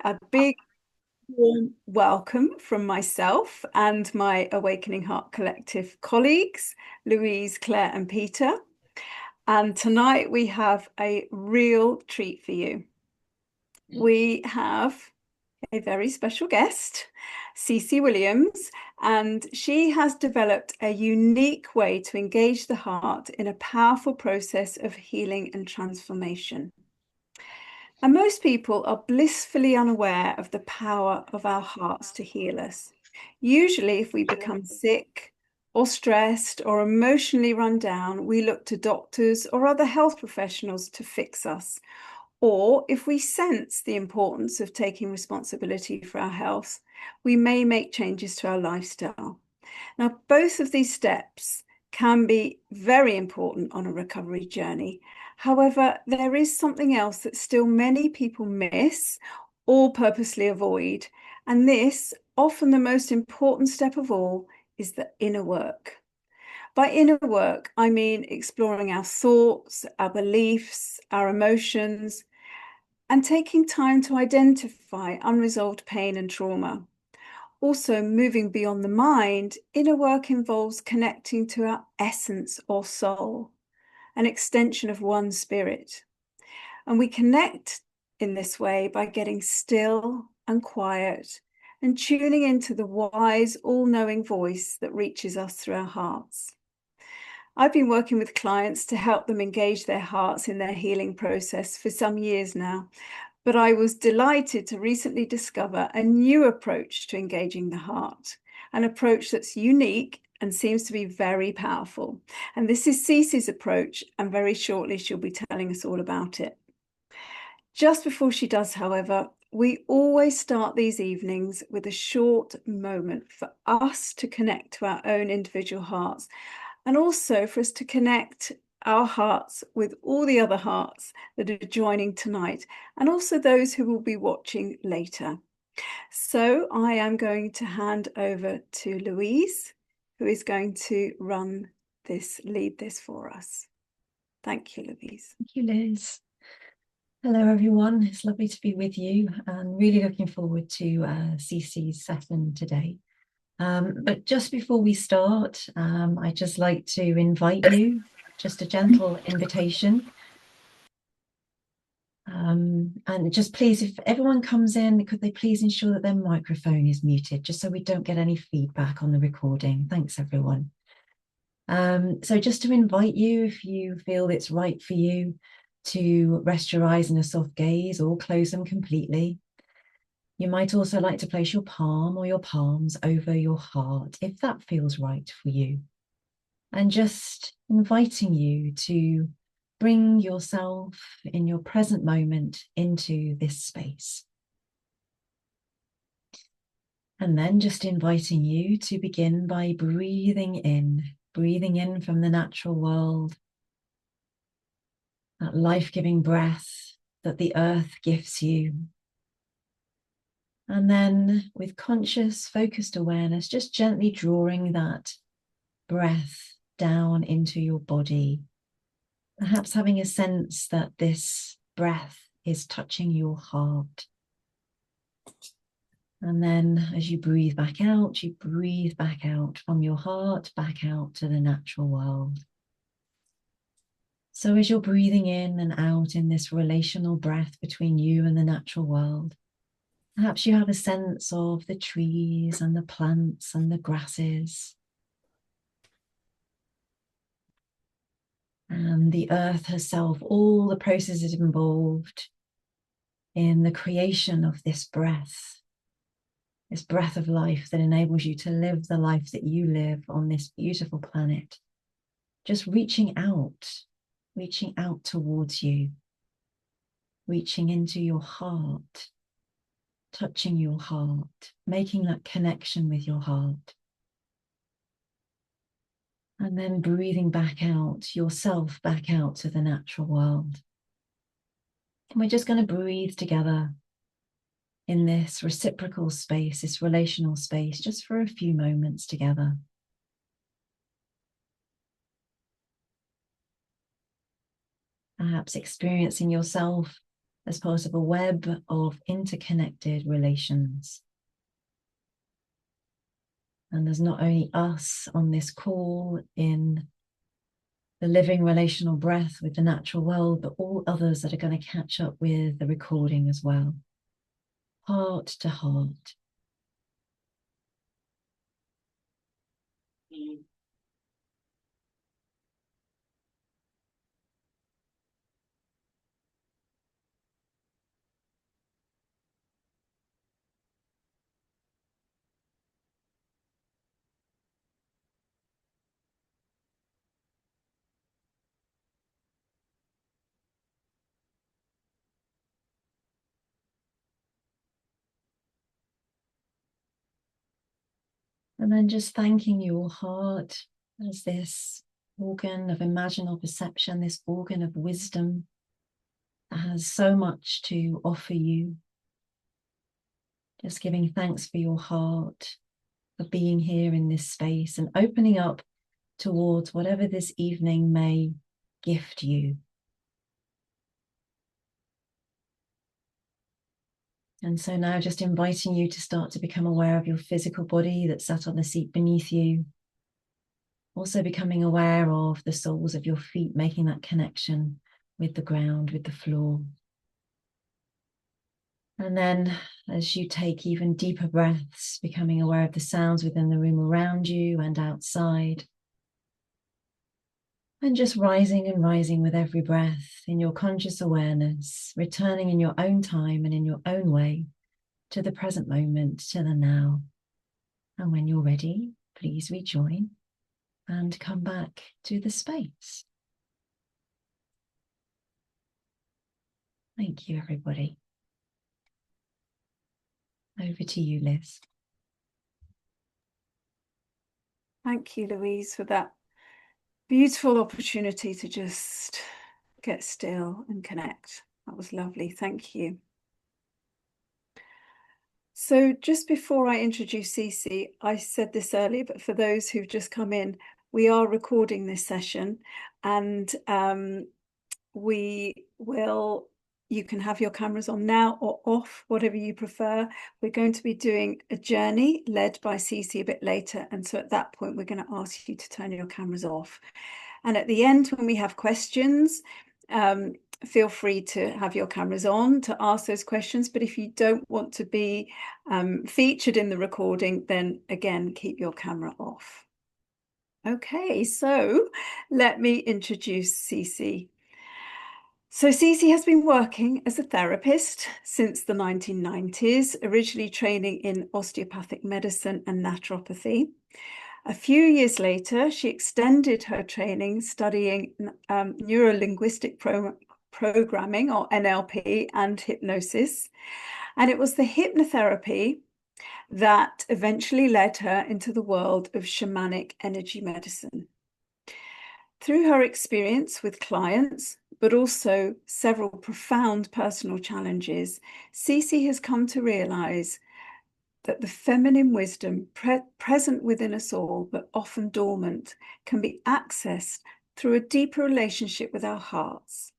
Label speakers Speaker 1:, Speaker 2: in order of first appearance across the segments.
Speaker 1: A big warm welcome from myself and my Awakening Heart Collective colleagues, Louise, Claire, and Peter. And tonight we have a real treat for you. We have a very special guest, Cissi Williams, and she has developed a unique way to engage the heart in a powerful process of healing and transformation. And most people are blissfully unaware of the power of our hearts to heal us. Usually, if we become sick or stressed or emotionally run down, we look to doctors or other health professionals to fix us. Or if we sense the importance of taking responsibility for our health, we may make changes to our lifestyle. Now, both of these steps can be very important on a recovery journey. However, there is something else that still many people miss or purposely avoid. And this, often the most important step of all, is the inner work. By inner work, I mean exploring our thoughts, our beliefs, our emotions, and taking time to identify unresolved pain and trauma. Also, moving beyond the mind, inner work involves connecting to our essence or soul, an extension of one spirit. And we connect in this way by getting still and quiet and tuning into the wise, all-knowing voice that reaches us through our hearts. I've been working with clients to help them engage their hearts in their healing process for some years now. But I was delighted to recently discover a new approach to engaging the heart, an approach that's unique and seems to be very powerful. And this is Cissi's approach, and very shortly she'll be telling us all about it. Just before she does, however, we always start these evenings with a short moment for us to connect to our own individual hearts, and also for us to connect our hearts with all the other hearts that are joining tonight, and also those who will be watching later. So I am going to hand over to Louise, who is going to lead this for us. Thank you, Louise.
Speaker 2: Thank you, Liz. Hello, everyone. It's lovely to be with you and really looking forward to Cissi's session today. But just before we start, I'd just like to invite you, just a gentle invitation. And just please, if everyone comes in, could they please ensure that their microphone is muted, just so we don't get any feedback on the recording. Thanks, everyone. So just to invite you, if you feel it's right for you, to rest your eyes in a soft gaze or close them completely. You might also like to place your palm or your palms over your heart, if that feels right for you. And just inviting you to bring yourself in your present moment into this space. And then just inviting you to begin by breathing in from the natural world, that life-giving breath that the earth gives you. And then with conscious, focused awareness, just gently drawing that breath down into your body, perhaps having a sense that this breath is touching your heart. And then as you breathe back out, you breathe back out from your heart, back out to the natural world. So as you're breathing in and out in this relational breath between you and the natural world, perhaps you have a sense of the trees and the plants and the grasses, and the earth herself, all the processes involved in the creation of this breath of life that enables you to live the life that you live on this beautiful planet. Just reaching out towards you, reaching into your heart, touching your heart, making that connection with your heart. And then breathing back out, yourself back out to the natural world. And we're just going to breathe together in this reciprocal space, this relational space, just for a few moments together. Perhaps experiencing yourself as part of a web of interconnected relations. And there's not only us on this call in the living relational breath with the natural world, but all others that are going to catch up with the recording as well. Heart to heart. And then just thanking your heart as this organ of imaginal perception, this organ of wisdom that has so much to offer you. Just giving thanks for your heart, for being here in this space and opening up towards whatever this evening may gift you. And so now just inviting you to start to become aware of your physical body that sat on the seat beneath you. Also becoming aware of the soles of your feet, making that connection with the ground, with the floor. And then as you take even deeper breaths, becoming aware of the sounds within the room around you and outside. And just rising and rising with every breath in your conscious awareness, returning in your own time and in your own way to the present moment, to the now. And when you're ready, please rejoin and come back to the space. Thank you, everybody. Over to you, Liz.
Speaker 1: Thank you, Louise, for that beautiful opportunity to just get still and connect. That was lovely. Thank you. So just before I introduce Cissi, I said this earlier, but for those who've just come in, we are recording this session, and you can have your cameras on now or off, whatever you prefer. We're going to be doing a journey led by Cissi a bit later. And so at that point, we're going to ask you to turn your cameras off. And at the end, when we have questions, feel free to have your cameras on to ask those questions. But if you don't want to be featured in the recording, then again, keep your camera off. Okay, so let me introduce Cissi. So Cissi has been working as a therapist since the 1990s, originally training in osteopathic medicine and naturopathy. A few years later, she extended her training studying neuro-linguistic programming, or NLP, and hypnosis. And it was the hypnotherapy that eventually led her into the world of shamanic energy medicine. Through her experience with clients, but also several profound personal challenges, Cissi has come to realize that the feminine wisdom present within us all, but often dormant, can be accessed through a deeper relationship with our hearts,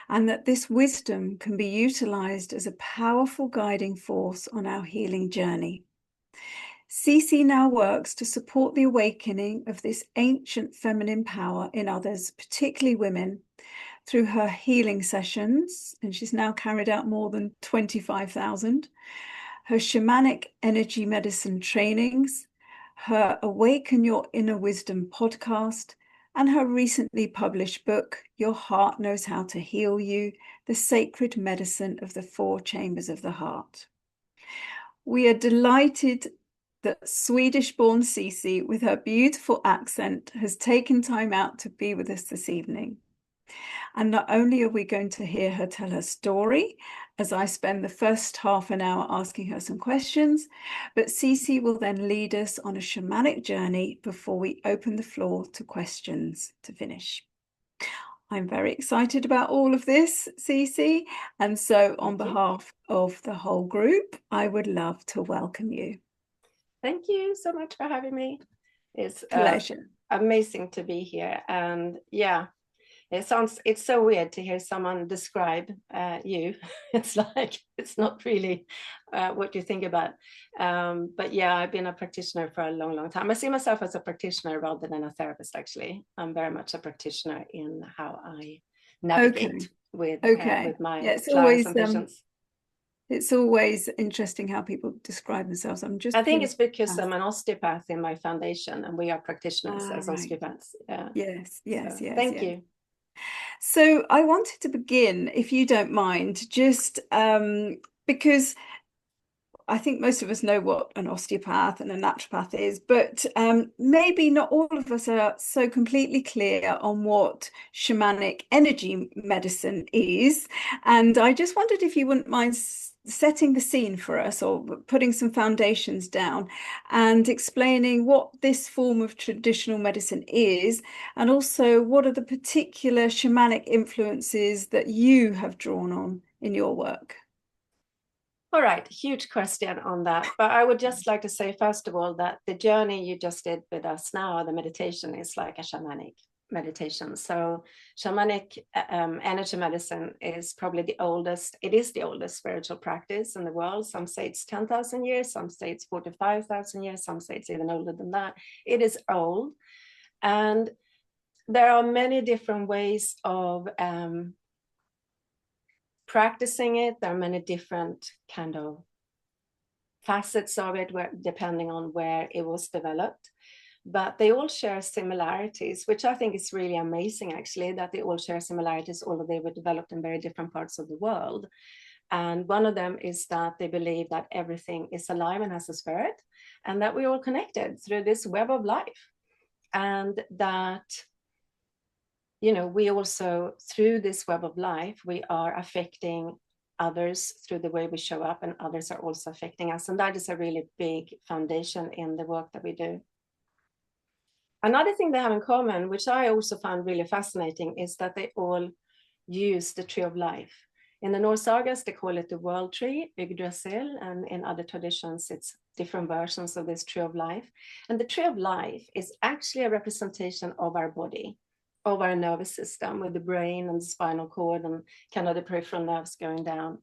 Speaker 1: and that this wisdom can be utilized as a powerful guiding force on our healing journey. Cissi now works to support the awakening of this ancient feminine power in others, particularly women, through her healing sessions, and she's now carried out more than 25,000, her shamanic energy medicine trainings, her Awaken Your Inner Wisdom podcast, and her recently published book, Your Heart Knows How to Heal You, The Sacred Medicine of the Four Chambers of the Heart. We are delighted that Swedish-born Cissi, with her beautiful accent, has taken time out to be with us this evening. And not only are we going to hear her tell her story, as I spend the first half an hour asking her some questions, but Cissi will then lead us on a shamanic journey before we open the floor to questions to finish. I'm very excited about all of this, Cissi, and so on behalf of the whole group, I would love to welcome you.
Speaker 3: Thank you so much for having me. It's
Speaker 1: pleasure.
Speaker 3: Amazing to be here. And yeah, It's so weird to hear someone describe you. It's like, it's not really what you think about. But yeah, I've been a practitioner for a long, long time. I see myself as a practitioner rather than a therapist, actually. I'm very much a practitioner in how I navigate with my
Speaker 1: it's
Speaker 3: clients
Speaker 1: always
Speaker 3: and patients.
Speaker 1: It's always interesting how people describe themselves.
Speaker 3: I think it's because I'm an osteopath in my foundation, and we are practitioners as osteopaths.
Speaker 1: Yes.
Speaker 3: Thank you.
Speaker 1: So I wanted to begin, if you don't mind, just because I think most of us know what an osteopath and a naturopath is, but maybe not all of us are so completely clear on what shamanic energy medicine is. And I just wondered if you wouldn't mind setting the scene for us, or putting some foundations down and explaining what this form of traditional medicine is, and also what are the particular shamanic influences that you have drawn on in your work.
Speaker 3: All right, huge question on that. But I would just like to say, first of all, that the journey you just did with us now, the meditation, is like a shamanic meditation. So shamanic energy medicine is probably the oldest, it is the oldest spiritual practice in the world. Some say it's 10,000 years, some say it's 45,000 years, some say it's even older than that. It is old. And there are many different ways of practicing it. There are many different kind of facets of it, depending on where it was developed, but they all share similarities, which I think is really amazing, actually, that they all share similarities, although they were developed in very different parts of the world. And one of them is that they believe that everything is alive and has a spirit, and that we're all connected through this web of life, and that, you know, we also, through this web of life, we are affecting others through the way we show up, and others are also affecting us. And that is a really big foundation in the work that we do. Another thing they have in common, which I also found really fascinating, is that they all use the tree of life. In the Norse sagas, they call it the world tree, Yggdrasil, and in other traditions, it's different versions of this tree of life. And the tree of life is actually a representation of our body, of our nervous system, with the brain and the spinal cord and kind of the peripheral nerves going down.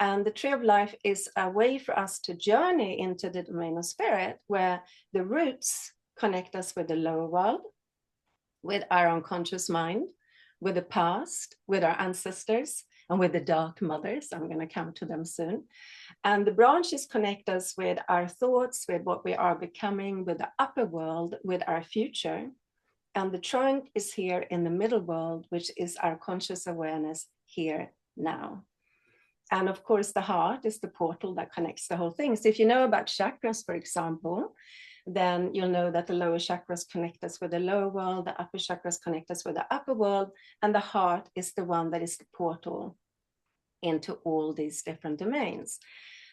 Speaker 3: And the tree of life is a way for us to journey into the domain of spirit, where the roots connect us with the lower world, with our unconscious mind, with the past, with our ancestors, and with the dark mothers. I'm going to come to them soon. And the branches connect us with our thoughts, with what we are becoming, with the upper world, with our future. And the trunk is here in the middle world, which is our conscious awareness here now. And of course, the heart is the portal that connects the whole thing. So if you know about chakras, for example, then you'll know that the lower chakras connect us with the lower world, the upper chakras connect us with the upper world, and the heart is the one that is the portal into all these different domains.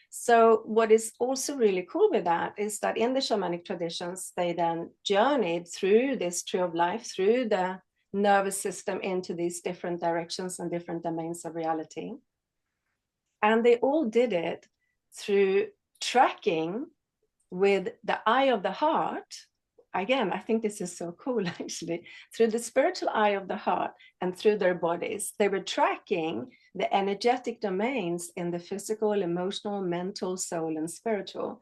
Speaker 3: So what is also really cool with that is that in the shamanic traditions, they then journeyed through this tree of life, through the nervous system, into these different directions and different domains of reality. And they all did it through tracking with the eye of the heart. Again, I think this is so cool, actually. Through the spiritual eye of the heart and through their bodies, they were tracking the energetic domains in the physical, emotional, mental, soul, and spiritual.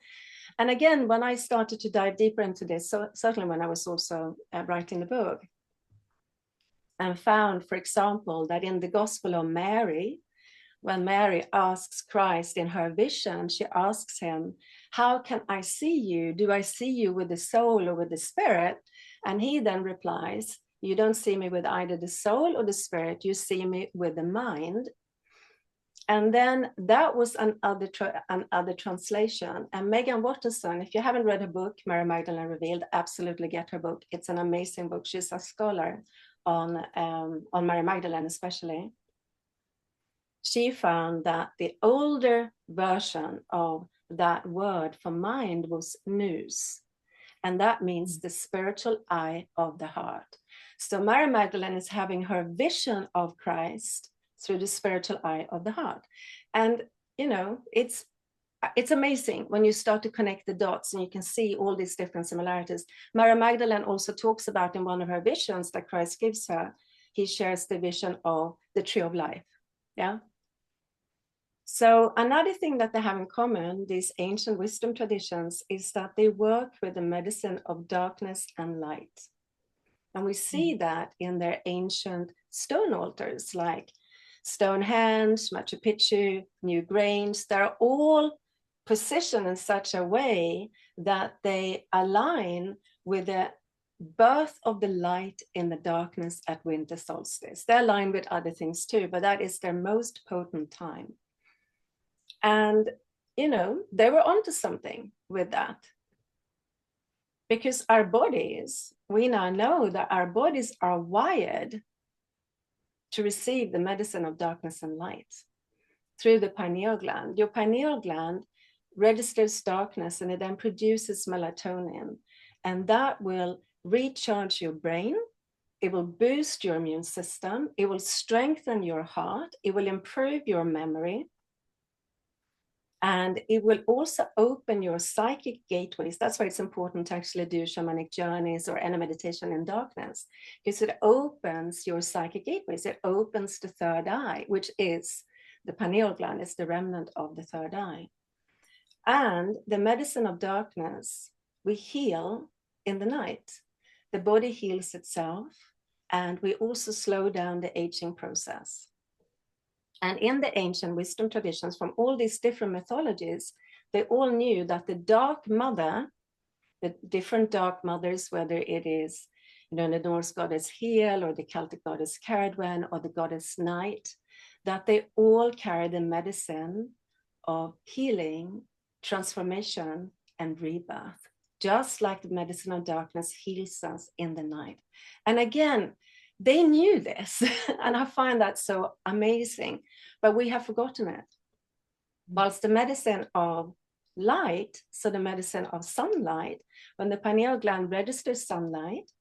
Speaker 3: And again, when I started to dive deeper into this, so certainly when I was also writing the book, and found, for example, that in the Gospel of Mary, when Mary asks Christ in her vision, she asks him, "How can I see you? Do I see you with the soul or with the spirit?" And he then replies, "You don't see me with either the soul or the spirit, you see me with the mind." And then that was another translation. And Megan Watterson, if you haven't read her book, Mary Magdalene Revealed, absolutely get her book. It's an amazing book. She's a scholar on Mary Magdalene especially. She found that the older version of that word for mind was nous, and that means the spiritual eye of the heart. So Mary Magdalene is having her vision of Christ through the spiritual eye of the heart. And, you know, it's amazing when you start to connect the dots and you can see all these different similarities. Mary Magdalene also talks about in one of her visions that Christ gives her, he shares the vision of the tree of life. Yeah. So another thing that they have in common, these ancient wisdom traditions, is that they work with the medicine of darkness and light. And we see that in their ancient stone altars, like Stonehenge, Machu Picchu, New Grange. They're all positioned in such a way that they align with the birth of the light in the darkness at winter solstice. They align with other things too, but that is their most potent time. And, you know, they were onto something with that. Because our bodies, we now know that our bodies are wired to receive the medicine of darkness and light through the pineal gland. Your pineal gland registers darkness and it then produces melatonin. And that will recharge your brain. It will boost your immune system. It will strengthen your heart. It will improve your memory. And it will also open your psychic gateways. That's why it's important to actually do shamanic journeys or any meditation in darkness, because it opens your psychic gateways. It opens the third eye, which is the pineal gland, is the remnant of the third eye. And the medicine of darkness, we heal in the night. The body heals itself, and we also slow down the aging process. And in the ancient wisdom traditions from all these different mythologies, they all knew that the dark mother, the different dark mothers, whether it is, you know, the Norse goddess Hel or the Celtic goddess Caradwen or the goddess Night, that they all carry the medicine of healing, transformation, and rebirth, just like the medicine of darkness heals us in the night. And again, they knew this, and I find that so amazing, but we have forgotten it. Whilst the medicine of light, so the medicine of sunlight, when the pineal gland registers sunlight,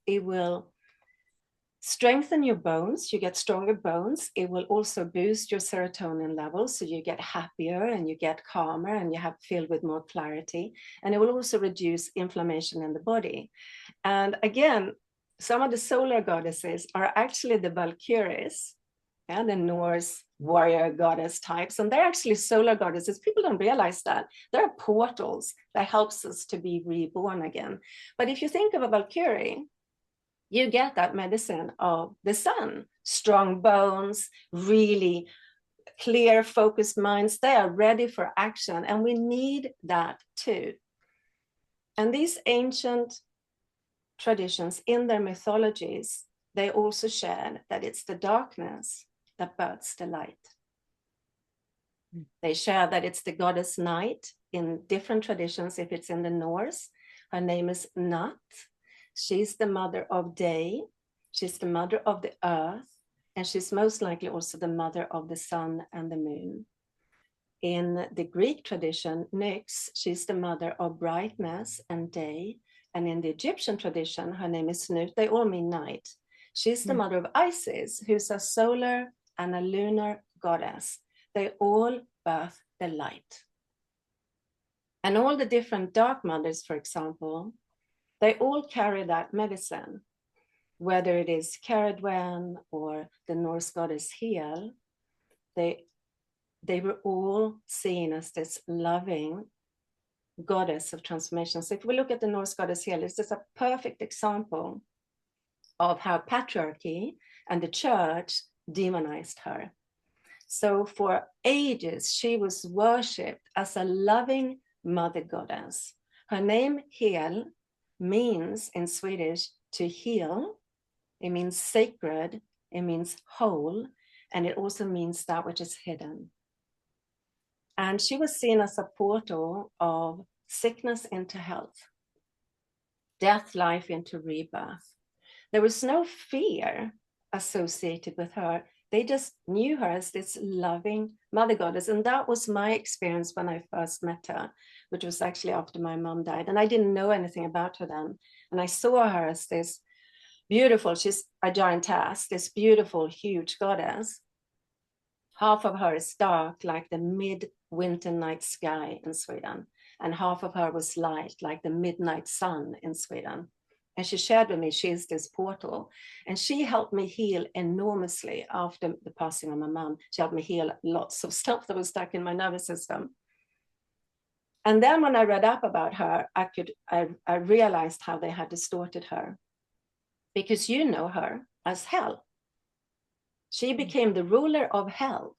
Speaker 3: it will strengthen your bones, you get stronger bones. It will also boost your serotonin levels, so you get happier and you get calmer and you have filled with more clarity. And it will also reduce inflammation in the body. And again, some of the solar goddesses are actually the Valkyries, and the Norse warrior goddess types, and they're actually solar goddesses. People don't realize that. They're portals that helps us to be reborn again. But if you think of a Valkyrie, you get that medicine of the sun, strong bones, really clear, focused minds. They are ready for action, and we need that too. And these ancient traditions, in their mythologies, they also share that it's the darkness that births the light. They share that it's the goddess Night in different traditions. If it's in the Norse, her name is Nat. She's the mother of day. She's the mother of the earth. And she's most likely also the mother of the sun and the moon. In the Greek tradition, Nyx, she's the mother of brightness and day. And in the Egyptian tradition, her name is Nut. They all mean night. She's the mother of Isis, who's a solar and a lunar goddess. They all birth the light. And all the different dark mothers, for example, they all carry that medicine, whether it is Caradwen or the Norse goddess Hel. They were all seen as this loving goddess of transformation. So if we look at the Norse goddess Hel, it's just a perfect example of how patriarchy and the church demonized her. So for ages, she was worshipped as a loving mother goddess. Her name Hel means in Swedish to heal. It means sacred, it means whole, and it also means that which is hidden. And she was seen as a portal of sickness into health, death, life into rebirth. There was no fear associated with her. They just knew her as this loving mother goddess. And that was my experience when I first met her, which was actually after my mom died. And I didn't know anything about her then. And I saw her as this beautiful, she's a giantess, this beautiful, huge goddess. Half of her is dark, like the midwinter night sky in Sweden. And half of her was light, like the midnight sun in Sweden. And she shared with me, she is this portal. And she helped me heal enormously after the passing of my mom. She helped me heal lots of stuff that was stuck in my nervous system. And then when I read up about her, I realized how they had distorted her. Because you know her as hell. She became the ruler of hell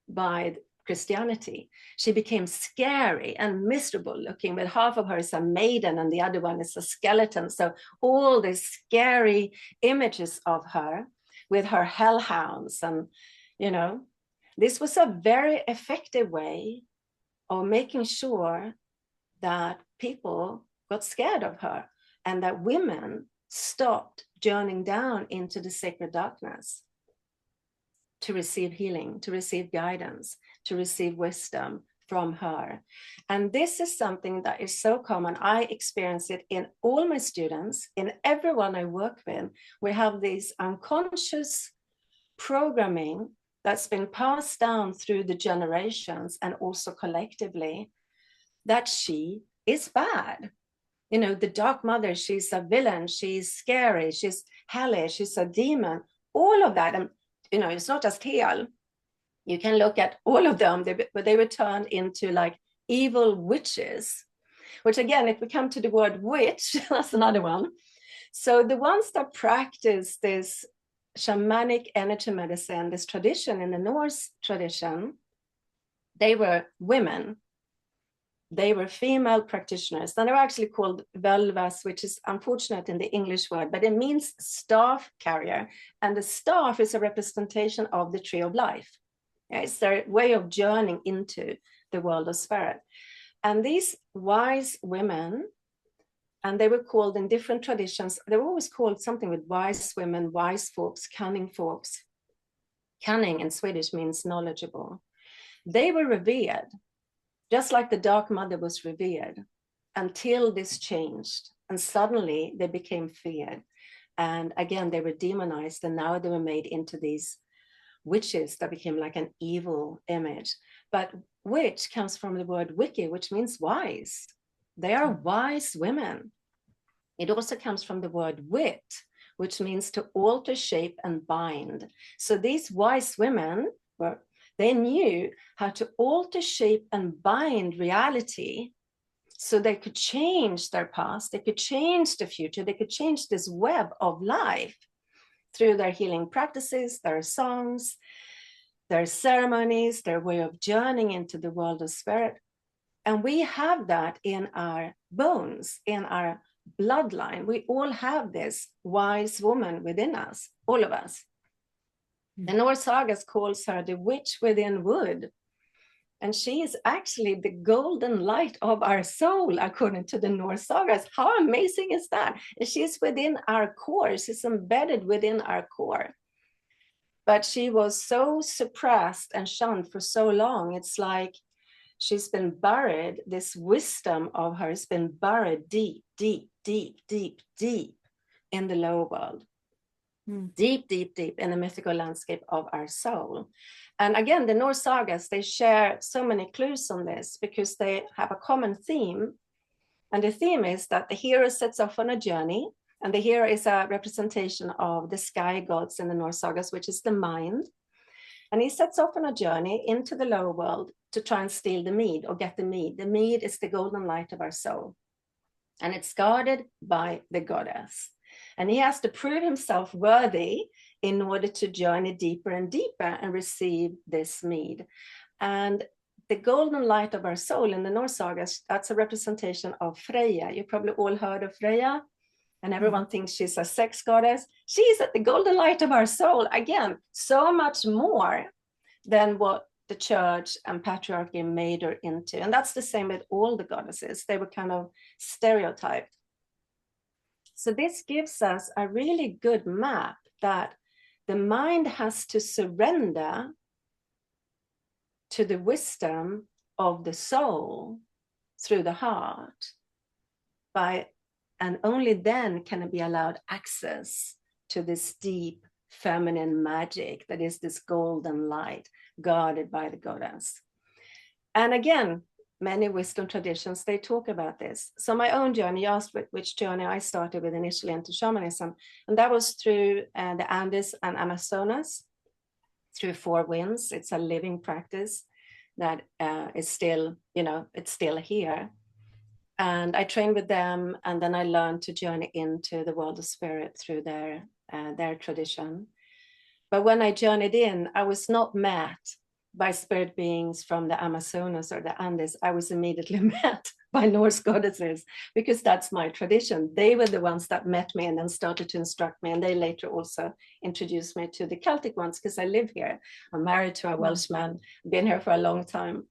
Speaker 3: by Christianity. She became scary and miserable looking, but half of her is a maiden and the other one is a skeleton. So all these scary images of her with her hellhounds. And, you know, this was a very effective way of making sure that people got scared of her and that women stopped journeying down into the sacred darkness to receive healing, to receive guidance, to receive wisdom from her. And this is something that is so common. I experience it in all my students, in everyone I work with. We have this unconscious programming that's been passed down through the generations and also collectively, that she is bad. You know, the dark mother, she's a villain, she's scary, she's hellish, she's a demon, all of that. And, you know, it's not just hell. You can look at all of them, but they were turned into like evil witches, which again, if we come to the word witch, that's another one. So the ones that practice this shamanic energy medicine, this tradition in the Norse tradition, they were women. They were female practitioners. And they were actually called velvas, which is unfortunate in the English word, but it means staff carrier. And the staff is a representation of the tree of life. Yeah, it's their way of journeying into the world of spirit. And these wise women, and they were called in different traditions, they were always called something with wise women, wise folks, cunning folks. Cunning in Swedish means knowledgeable. They were revered, just like the dark mother was revered, until this changed. And suddenly they became feared. And again, they were demonized, and now they were made into these witches that became like an evil image. But witch comes from the word wiki, which means wise. They are wise women. It also comes from the word wit, which means to alter, shape, and bind. So these wise women they knew how to alter, shape, and bind reality so they could change their past, they could change the future, they could change this web of life through their healing practices, their songs, their ceremonies, their way of journeying into the world of spirit. And we have that in our bones, in our bloodline. We all have this wise woman within us, all of us. The Norse sagas calls her the witch within wood. And she is actually the golden light of our soul, according to the Norse sagas. How amazing is that? She's within our core. She's embedded within our core. But she was so suppressed and shunned for so long. It's like she's been buried. This wisdom of her has been buried deep, deep, deep, deep, deep in the lower world. Deep, deep, deep in the mythical landscape of our soul. And again, the Norse sagas, they share so many clues on this because they have a common theme. And the theme is that the hero sets off on a journey, and the hero is a representation of the sky gods in the Norse sagas, which is the mind. And he sets off on a journey into the lower world to try and steal the mead or get the mead. The mead is the golden light of our soul. And it's guarded by the goddess. And he has to prove himself worthy in order to journey deeper and deeper and receive this mead. And the golden light of our soul in the Norse sagas, that's a representation of Freya. You probably all heard of Freya, and everyone thinks she's a sex goddess. She's the golden light of our soul. Again, so much more than what the church and patriarchy made her into. And that's the same with all the goddesses. They were kind of stereotyped. So this gives us a really good map that the mind has to surrender to the wisdom of the soul through the heart, and only then can it be allowed access to this deep feminine magic that is this golden light guarded by the goddess. And again, many wisdom traditions, they talk about this. So my own journey, you asked which journey I started with initially into shamanism, and that was through the Andes and Amazonas, through 4 winds. It's a living practice that is still, it's still here. And I trained with them, and then I learned to journey into the world of spirit through their tradition. But when I journeyed in, I was not met by spirit beings from the Amazonas or the Andes. I was immediately met by Norse goddesses, because that's my tradition. They were the ones that met me and then started to instruct me. And they later also introduced me to the Celtic ones, because I live here. I'm married to a Welshman, been here for a long time.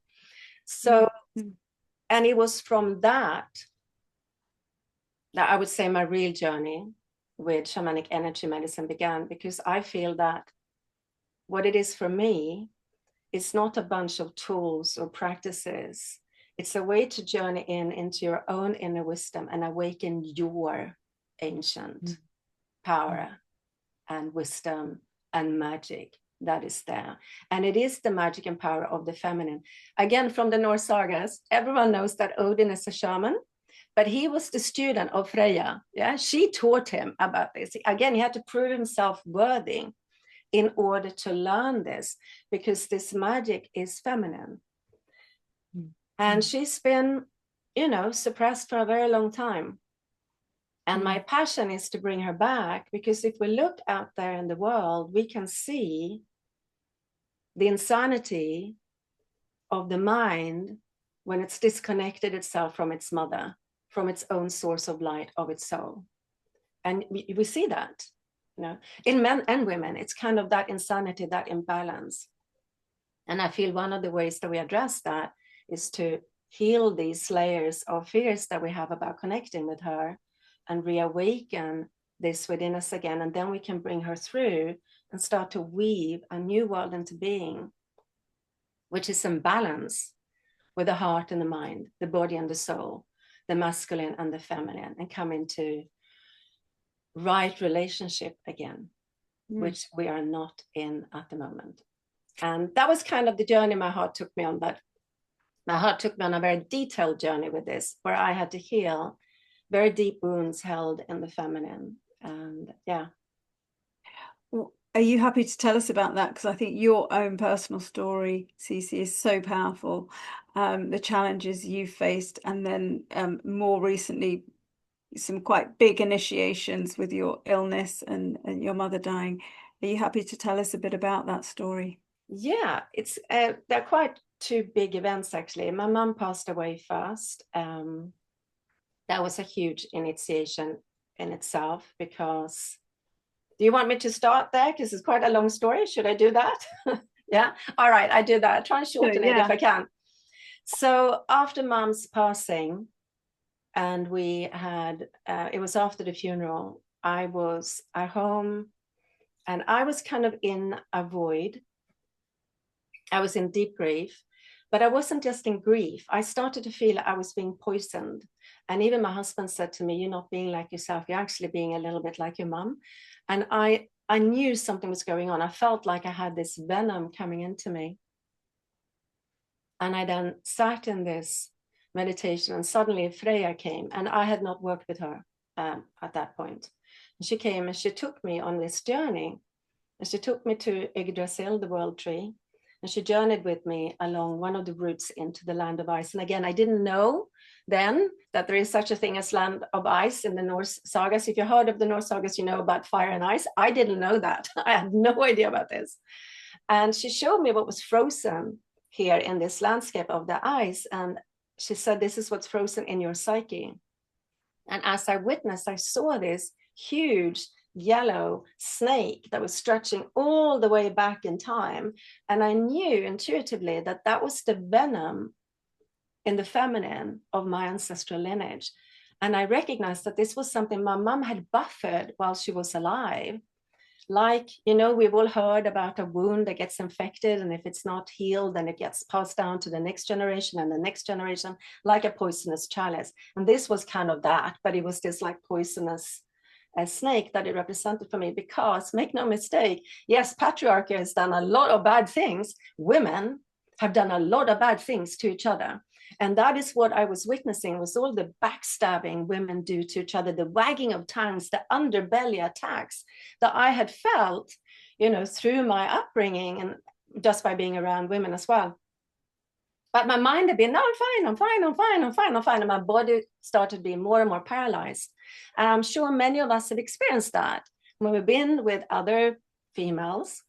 Speaker 3: So, and it was from that I would say my real journey with shamanic energy medicine began, because I feel that what it is for me, it's not a bunch of tools or practices. It's a way to journey into your own inner wisdom and awaken your ancient power and wisdom and magic that is there. And it is the magic and power of the feminine. Again, from the Norse sagas, everyone knows that Odin is a shaman, but he was the student of Freya. Yeah, she taught him about this. Again, he had to prove himself worthy in order to learn this, because this magic is feminine. And she's been, suppressed for a very long time. And my passion is to bring her back, because if we look out there in the world, we can see the insanity of the mind when it's disconnected itself from its mother, from its own source of light of its soul. And we see that, in men and women. It's kind of that insanity, that imbalance. And I feel one of the ways that we address that is to heal these layers of fears that we have about connecting with her, and reawaken this within us again. And then we can bring her through and start to weave a new world into being, which is in balance with the heart and the mind, the body and the soul, the masculine and the feminine, and come into right relationship again, which we are not in at the moment. And that was kind of the journey my heart took me on. But my heart took me on a very detailed journey with this, where I had to heal very deep wounds held in the feminine. And
Speaker 1: Are you happy to tell us about that? Because I think your own personal story, Cissi, is so powerful. The challenges you faced, and then more recently, some quite big initiations with your illness and your mother dying. Are you happy to tell us a bit about that story?
Speaker 3: Yeah, it's they're quite 2 big events, actually. My mom passed away first. That was a huge initiation in itself, because... Do you want me to start there? Because it's quite a long story. Should I do that? Yeah. All right, I do that. I try and shorten it if I can. So after Mom's passing, and we had, it was after the funeral, I was at home, and I was kind of in a void. I was in deep grief, but I wasn't just in grief. I started to feel I was being poisoned. And even my husband said to me, "You're not being like yourself. You're actually being a little bit like your mom." And I knew something was going on. I felt like I had this venom coming into me. And I then sat in this meditation, and suddenly Freya came, and I had not worked with her at that point. And she came and she took me on this journey. And she took me to Yggdrasil, the world tree. And she journeyed with me along one of the routes into the land of ice. And again, I didn't know then that there is such a thing as land of ice in the Norse sagas. If you heard of the Norse sagas, you know about fire and ice. I didn't know that. I had no idea about this. And she showed me what was frozen here in this landscape of the ice. And she said, "This is what's frozen in your psyche." And as I witnessed, I saw this huge yellow snake that was stretching all the way back in time. And I knew intuitively that that was the venom in the feminine of my ancestral lineage. And I recognized that this was something my mom had buffered while she was alive. Like, we've all heard about a wound that gets infected, and if it's not healed, then it gets passed down to the next generation and the next generation, like a poisonous chalice. And this was kind of that, but it was this like poisonous snake that it represented for me. Because, make no mistake, yes, patriarchy has done a lot of bad things. Women have done a lot of bad things to each other. And that is what I was witnessing, was all the backstabbing women do to each other, the wagging of tongues, the underbelly attacks that I had felt, you know, through my upbringing and just by being around women as well. But my mind had been, no, I'm fine, I'm fine, I'm fine, I'm fine, I'm fine. And my body started being more and more paralyzed. And I'm sure many of us have experienced that when we've been with other females.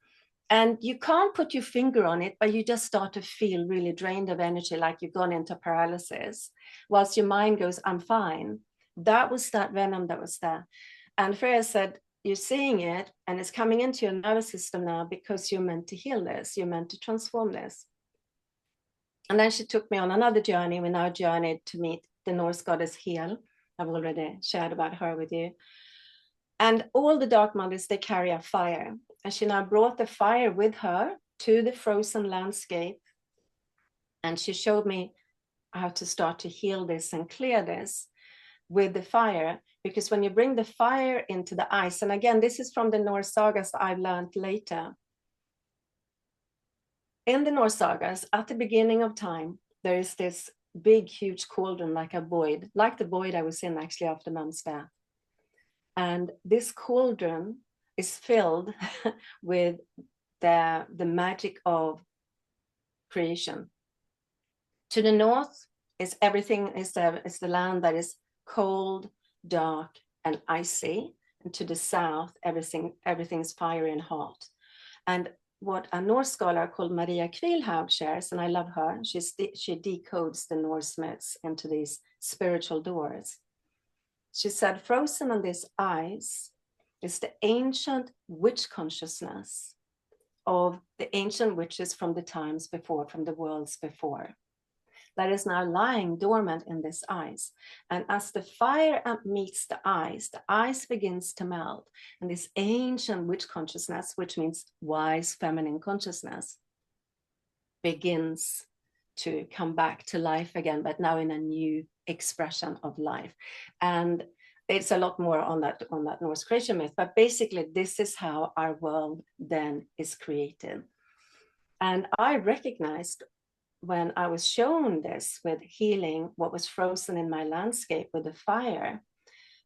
Speaker 3: And you can't put your finger on it, but you just start to feel really drained of energy, like you've gone into paralysis, whilst your mind goes, I'm fine. That was that venom that was there. And Freya said, you're seeing it, and it's coming into your nervous system now because you're meant to heal this. You're meant to transform this. And then she took me on another journey. We now journeyed to meet the Norse goddess Hel. I've already shared about her with you. And all the dark mothers, they carry a fire. And she now brought the fire with her to the frozen landscape. And she showed me how to start to heal this and clear this with the fire. Because when you bring the fire into the ice, and again, this is from the Norse sagas that I've learned later. In the Norse sagas, at the beginning of time, there is this big, huge cauldron, like a void, like the void I was in actually after Mum's death. And this cauldron is filled with the magic of creation. To the north is everything, is the land that is cold, dark, and icy. And to the south, everything's fiery and hot. And what a Norse scholar called Maria Kvilhaug shares, and I love her, she decodes the Norse myths into these spiritual doors. She said, frozen on this ice is the ancient witch consciousness of the ancient witches from the times before, from the worlds before, that is now lying dormant in this ice. And as the fire meets the ice begins to melt. And this ancient witch consciousness, which means wise feminine consciousness, begins to come back to life again, but now in a new expression of life. And it's a lot more on that Norse creation myth, but basically this is how our world then is created. And I recognized when I was shown this with healing what was frozen in my landscape with the fire,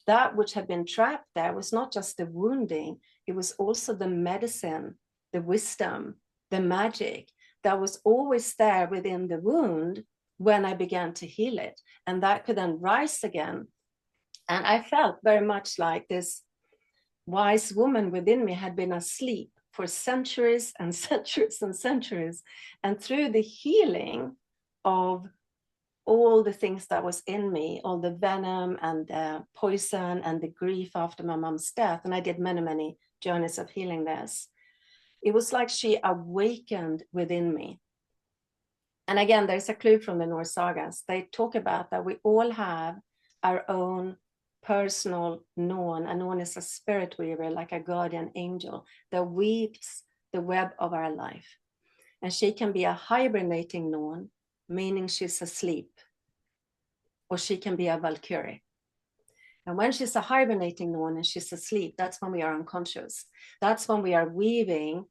Speaker 3: that which had been trapped there was not just the wounding, it was also the medicine, the wisdom, the magic that was always there within the wound when I began to heal it. And that could then rise again. And I felt very much like this wise woman within me had been asleep for centuries and centuries and centuries. And through the healing of all the things that was in me, all the venom and the poison and the grief after my mom's death, and I did many, many journeys of healing this, it was like she awakened within me. And again, there's a clue from the Norse sagas. They talk about that we all have our own personal Norn. A Norn is a spirit weaver, like a guardian angel that weaves the web of our life. And she can be a hibernating Norn, meaning she's asleep, or she can be a Valkyrie. And when she's a hibernating Norn and she's asleep, that's when we are unconscious. That's when we are weaving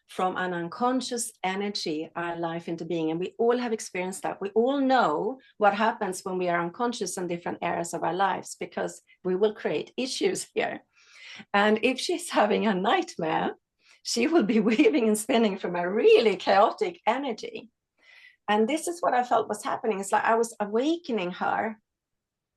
Speaker 3: from an unconscious energy our life into being. And we all have experienced that. We all know what happens when we are unconscious in different areas of our lives, because we will create issues here. And if she's having a nightmare, she will be weaving and spinning from a really chaotic energy. And this is what I felt was happening. It's like I was awakening her.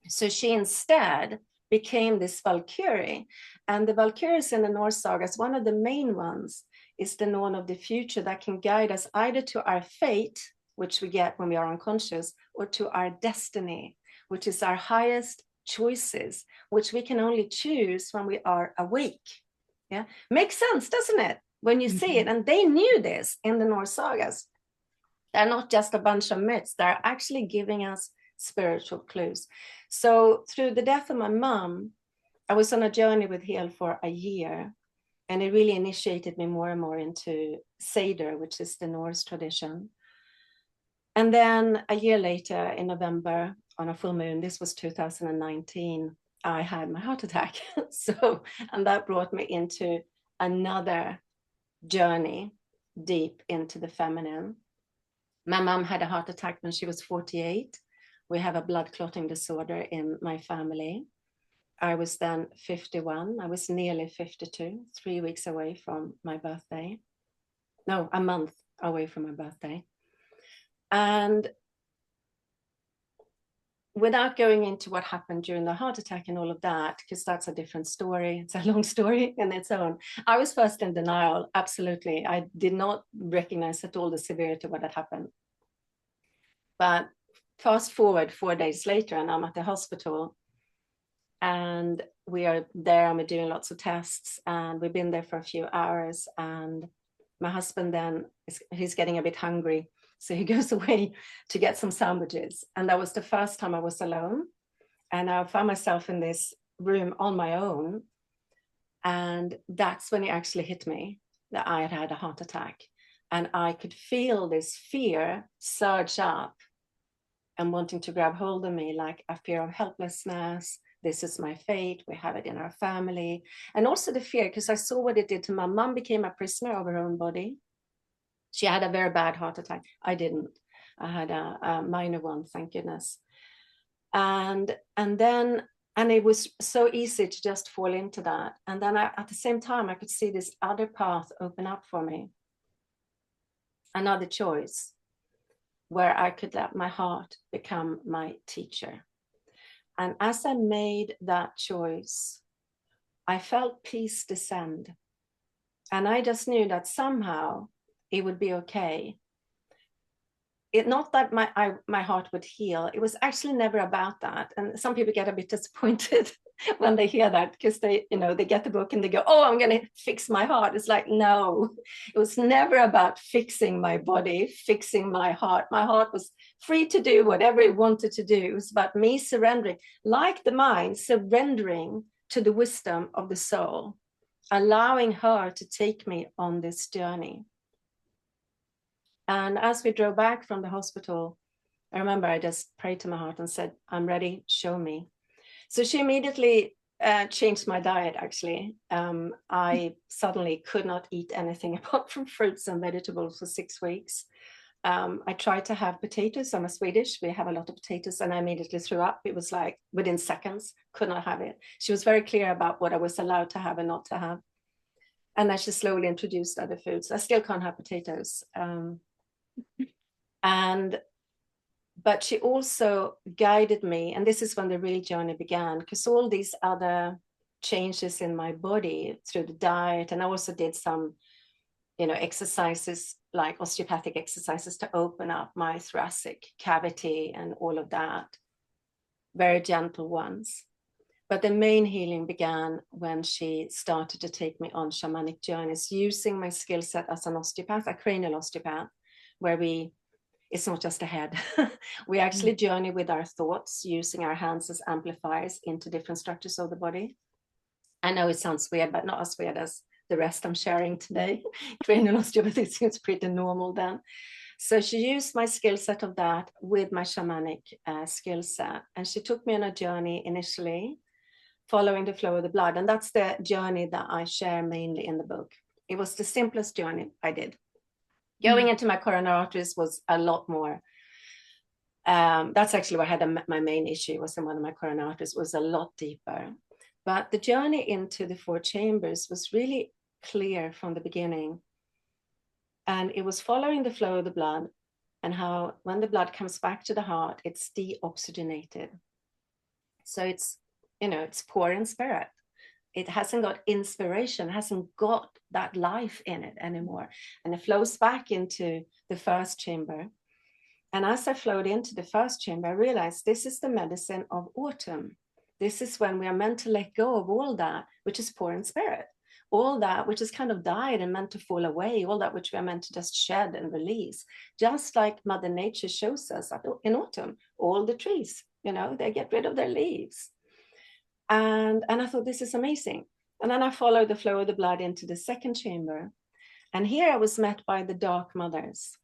Speaker 3: So she instead became this Valkyrie. And the Valkyries in the Norse sagas, one of the main ones, is the Norn of the future that can guide us either to our fate, which we get when we are unconscious, or to our destiny, which is our highest choices, which we can only choose when we are awake. Yeah, makes sense, doesn't it? When you see it, and they knew this in the Norse sagas. They're not just a bunch of myths, they're actually giving us spiritual clues. So through the death of my mom, I was on a journey with Hel for a year. And it really initiated me more and more into Seder, which is the Norse tradition. And then a year later, in November, on a full moon, this was 2019, I had my heart attack. And that brought me into another journey deep into the feminine. My mom had a heart attack when she was 48. We have a blood clotting disorder in my family. I was then 51. I was nearly 52, 3 weeks away from my birthday. No, a month away from my birthday. And without going into what happened during the heart attack and all of that, because that's a different story, it's a long story in its own. I was first in denial, absolutely. I did not recognize at all the severity of what had happened. But fast forward 4 days later, and I'm at the hospital, and we are there, and we're doing lots of tests, and we've been there for a few hours, and my husband then, he's getting a bit hungry. So he goes away to get some sandwiches. And that was the first time I was alone. And I found myself in this room on my own. And that's when it actually hit me that I had had a heart attack. And I could feel this fear surge up and wanting to grab hold of me, like a fear of helplessness. This is my fate. We have it in our family. And also the fear, because I saw what it did to my mom, became a prisoner of her own body. She had a very bad heart attack. I didn't. I had a minor one, thank goodness. And it was so easy to just fall into that. And then at the same time, I could see this other path open up for me. Another choice where I could let my heart become my teacher. And as I made that choice, I felt peace descend. And I just knew that somehow it would be okay. It not that my heart would heal. It was actually never about that. And some people get a bit disappointed when they hear that, because they get the book and they go, oh, I'm going to fix my heart. It's like, no, it was never about fixing my body, fixing my heart. My heart was free to do whatever it wanted to do. It was about me surrendering, like the mind, surrendering to the wisdom of the soul, allowing her to take me on this journey. And as we drove back from the hospital, I remember I just prayed to my heart and said, I'm ready, show me. So she immediately changed my diet, actually. I suddenly could not eat anything apart from fruits and vegetables for 6 weeks. I tried to have potatoes. I'm a Swedish. We have a lot of potatoes, and I immediately threw up. It was like within seconds, could not have it. She was very clear about what I was allowed to have and not to have. And then she slowly introduced other foods. I still can't have potatoes. But she also guided me, and this is when the real journey began, because all these other changes in my body through the diet, and I also did some, exercises like osteopathic exercises to open up my thoracic cavity and all of that, very gentle ones. But the main healing began when she started to take me on shamanic journeys, using my skill set as an osteopath, a cranial osteopath, where it's not just a head. We actually journey with our thoughts, using our hands as amplifiers into different structures of the body. I know it sounds weird, but not as weird as the rest I'm sharing today. Cranial osteopathy seems pretty normal then. So she used my skill set of that with my shamanic skill set. And she took me on a journey initially, following the flow of the blood. And that's the journey that I share mainly in the book. It was the simplest journey I did. Going into my coronary arteries was a lot more. That's actually where I had my main issue, was in one of my coronary arteries, was a lot deeper. But the journey into the 4 chambers was really clear from the beginning. And it was following the flow of the blood, and how when the blood comes back to the heart, it's deoxygenated. So it's poor in spirit. It hasn't got inspiration, hasn't got that life in it anymore. And it flows back into the first chamber. And as I flowed into the first chamber, I realized this is the medicine of autumn. This is when we are meant to let go of all that which is poor in spirit, all that which is kind of died and meant to fall away, all that which we are meant to just shed and release. Just like Mother Nature shows us in autumn, all the trees, they get rid of their leaves. And I thought, this is amazing. And then I followed the flow of the blood into the second chamber. And here I was met by the dark mothers.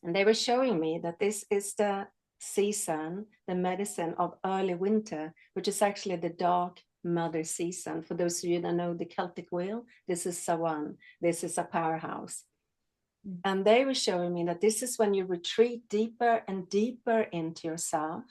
Speaker 3: And they were showing me that this is the season, the medicine of early winter, which is actually the dark mother season. For those of you that know the Celtic wheel, this is Sawan. This is a powerhouse. And they were showing me that this is when you retreat deeper and deeper into yourself,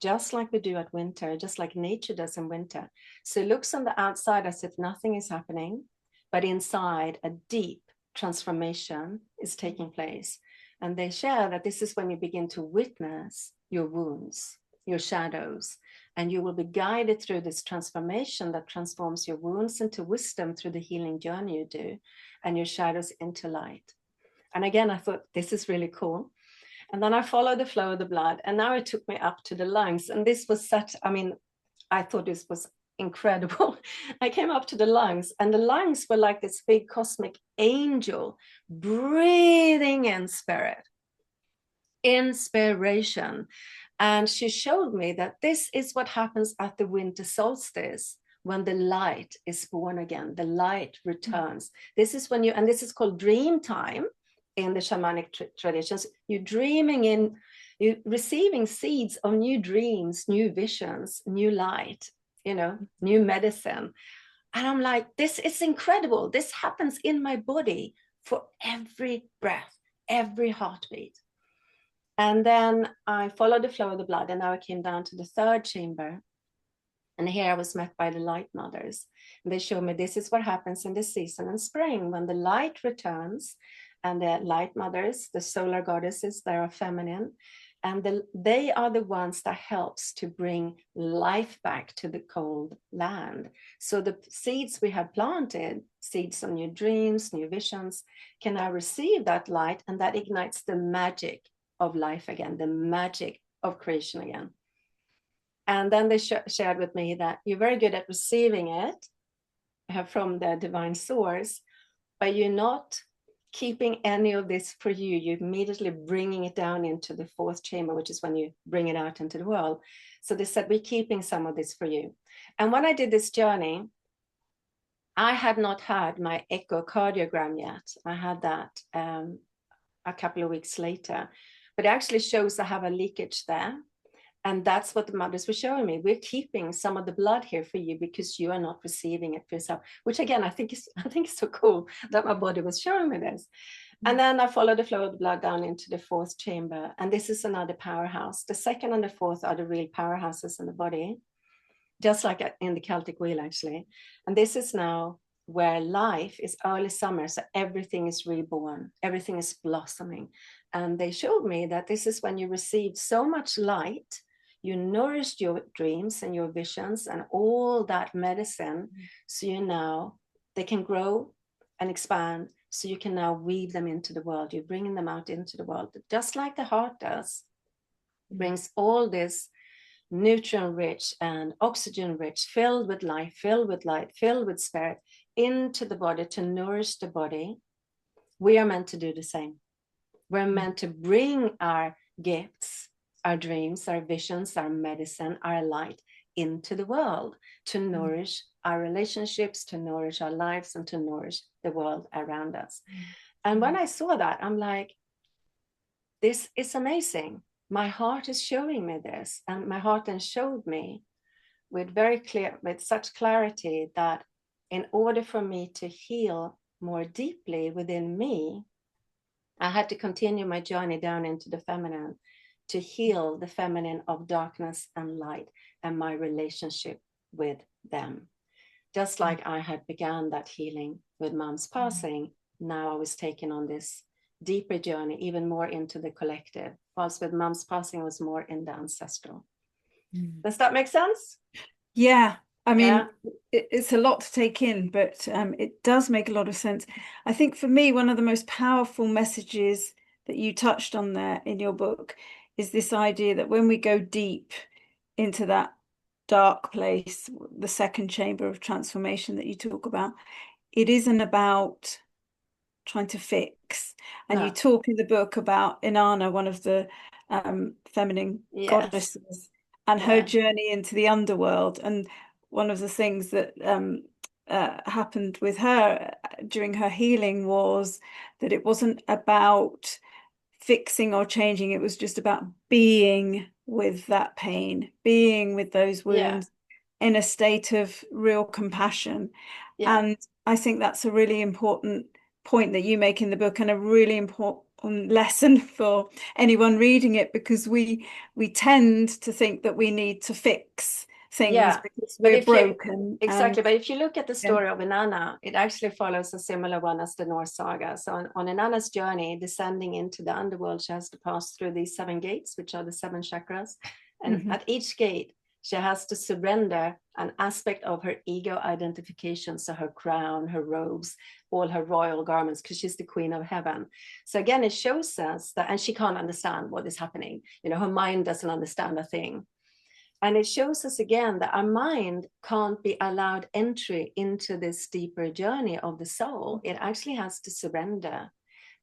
Speaker 3: just like we do at winter, just like nature does in winter. So it looks on the outside as if nothing is happening, but inside a deep transformation is taking place. And they share that this is when you begin to witness your wounds, your shadows, and you will be guided through this transformation that transforms your wounds into wisdom through the healing journey you do, and your shadows into light. And again, I thought, this is really cool. And then I followed the flow of the blood, and now it took me up to the lungs. And this was such, I mean, I thought this was incredible. I came up to the lungs, and the lungs were like this big cosmic angel breathing in spirit, inspiration. And she showed me that this is what happens at the winter solstice, when the light is born again, the light returns. This is when you, and this is called dream time in the shamanic traditions. You're dreaming in, you're receiving seeds of new dreams, new visions, new light, you know, new medicine. And I'm like, this is incredible. This happens in my body for every breath, every heartbeat. And then I followed the flow of the blood, and now I came down to the third chamber. And here I was met by the light mothers. And they showed me this is what happens in the season in spring, when the light returns, and the light mothers, the solar goddesses, they are feminine, and they are the ones that helps to bring life back to the cold land. So the seeds we have planted, seeds of new dreams, new visions, can now receive that light, and that ignites the magic of life again, the magic of creation again. And then they shared with me that you're very good at receiving it from the divine source, but you're not keeping any of this for you. You're immediately bringing it down into the fourth chamber, which is when you bring it out into the world. So they said, we're keeping some of this for you. And when I did this journey, I had not had my echocardiogram yet. I had that a couple of weeks later, but it actually shows I have a leakage there. And that's what the mothers were showing me. We're keeping some of the blood here for you because you are not receiving it for yourself, which again, I think is so cool that my body was showing me this. And then I followed the flow of the blood down into the fourth chamber. And this is another powerhouse. The second and the fourth are the real powerhouses in the body, just like in the Celtic wheel, actually. And this is now where life is early summer. So everything is reborn, everything is blossoming. And they showed me that this is when you receive so much light, you nourished your dreams and your visions and all that medicine. So you now, they can grow and expand. So you can now weave them into the world. You're bringing them out into the world, just like the heart does. It brings all this nutrient rich and oxygen rich, filled with life, filled with light, filled with spirit into the body to nourish the body. We are meant to do the same. We're meant to bring our gifts, our dreams, our visions, our medicine, our light into the world to nourish our relationships, to nourish our lives, and to nourish the world around us. And when I saw that, I'm like, this is amazing. My heart is showing me this. And my heart then showed me with such clarity that in order for me to heal more deeply within me, I had to continue my journey down into the feminine to heal the feminine of darkness and light and my relationship with them. Just like I had begun that healing with Mom's passing, now I was taking on this deeper journey, even more into the collective, whilst with Mom's passing was more in the ancestral. Does that make sense?
Speaker 1: Yeah. I mean, it's a lot to take in, but it does make a lot of sense. I think for me, one of the most powerful messages that you touched on there in your book is this idea that when we go deep into that dark place, the second chamber of transformation that you talk about, it isn't about trying to fix. And you talk in the book about Inanna, one of the feminine goddesses, and her journey into the underworld. And one of the things that happened with her during her healing was that it wasn't about fixing or changing. It was just about being with that pain, being with those wounds in a state of real compassion. And I think that's a really important point that you make in the book, and a really important lesson for anyone reading it, because we tend to think that we need to fix things because we're broken.
Speaker 3: Exactly. But if you look at the story of Inanna, it actually follows a similar one as the Norse saga. So on Inanna's journey, descending into the underworld, she has to pass through these 7 gates, which are the 7 chakras. And at each gate, she has to surrender an aspect of her ego identification. So her crown, her robes, all her royal garments, because she's the queen of heaven. So again, it shows us that, and she can't understand what is happening. You know, her mind doesn't understand a thing. And it shows us again that our mind can't be allowed entry into this deeper journey of the soul. It actually has to surrender.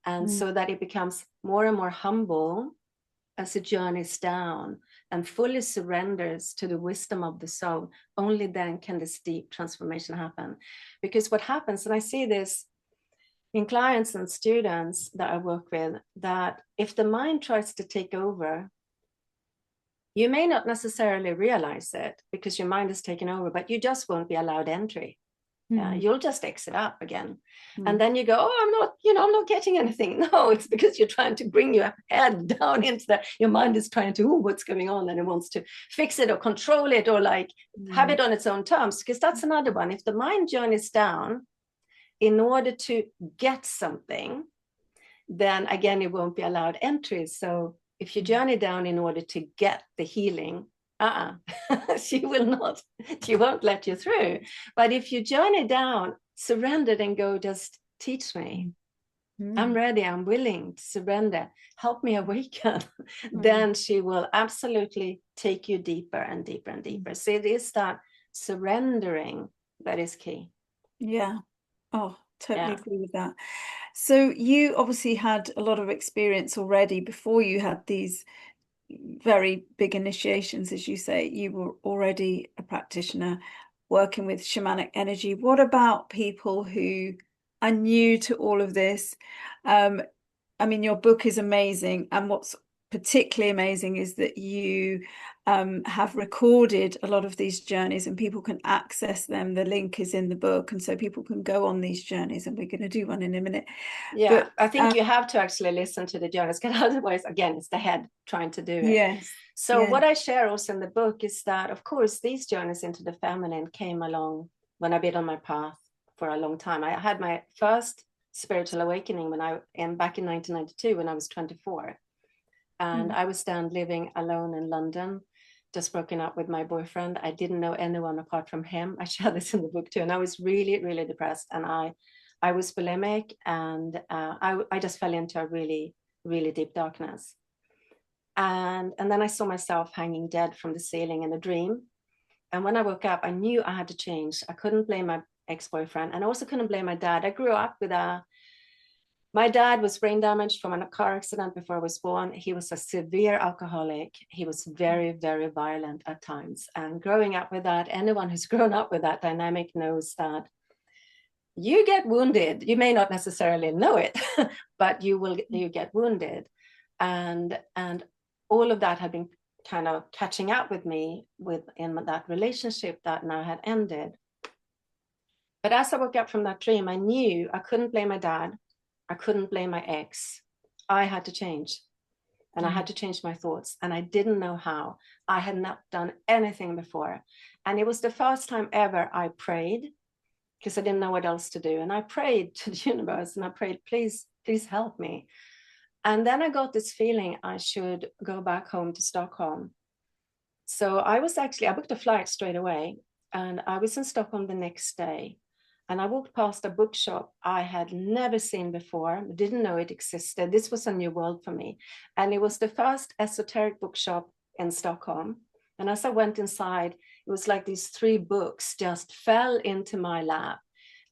Speaker 3: And so that it becomes more and more humble as it journeys down and fully surrenders to the wisdom of the soul. Only then can this deep transformation happen. Because what happens, and I see this in clients and students that I work with, that if the mind tries to take over, you may not necessarily realize it because your mind is taken over, but you just won't be allowed entry. You'll just exit up again. And then you go, oh, I'm not getting anything. No, it's because you're trying to bring your head down into that. Your mind is trying to, what's going on? And it wants to fix it or control it or like have it on its own terms, because that's another one. If the mind journeys down in order to get something, then again, it won't be allowed entry. So if you journey down in order to get the healing, she won't let you through. But if you journey down, surrendered and go, just teach me. I'm ready, I'm willing to surrender. Help me awaken. Then she will absolutely take you deeper and deeper and deeper. So it is that surrendering that is key.
Speaker 1: Yeah. Oh, totally agree with that. So you obviously had a lot of experience already before you had these very big initiations, as you say. You were already a practitioner working with shamanic energy. What about people who are new to all of this? I mean, your book is amazing, and what's particularly amazing is that you have recorded a lot of these journeys and people can access them. The link is in the book, and so people can go on these journeys, and we're going to do one in a minute.
Speaker 3: But I think you have to actually listen to the journeys, because otherwise, again, it's the head trying to do it. What I share also in the book is that, of course, these journeys into the feminine came along when I've been on my path for a long time. I had my first spiritual awakening back in 1992 when I was 24. And I was then living alone in London, just broken up with my boyfriend. I didn't know anyone apart from him. I share this in the book too. And I was really, really depressed. And I was bulimic, and I just fell into a really, really deep darkness. And then I saw myself hanging dead from the ceiling in a dream. And when I woke up, I knew I had to change. I couldn't blame my ex-boyfriend, and I also couldn't blame my dad. I grew up with my dad was brain damaged from a car accident before I was born. He was a severe alcoholic. He was very, very violent at times. And growing up with that, anyone who's grown up with that dynamic knows that you get wounded. You may not necessarily know it, but you get wounded. And all of that had been kind of catching up with me in that relationship that now had ended. But as I woke up from that dream, I knew I couldn't blame my dad. I couldn't blame my ex. I had to change. And I had to change my thoughts. And I didn't know how. I had not done anything before. And it was the first time ever I prayed, because I didn't know what else to do. And I prayed to the universe, and I prayed, please, please help me. And then I got this feeling I should go back home to Stockholm. So I booked a flight straight away. And I was in Stockholm the next day. And I walked past a bookshop I had never seen before, didn't know it existed. This was a new world for me. And it was the first esoteric bookshop in Stockholm. And as I went inside, it was like these 3 books just fell into my lap.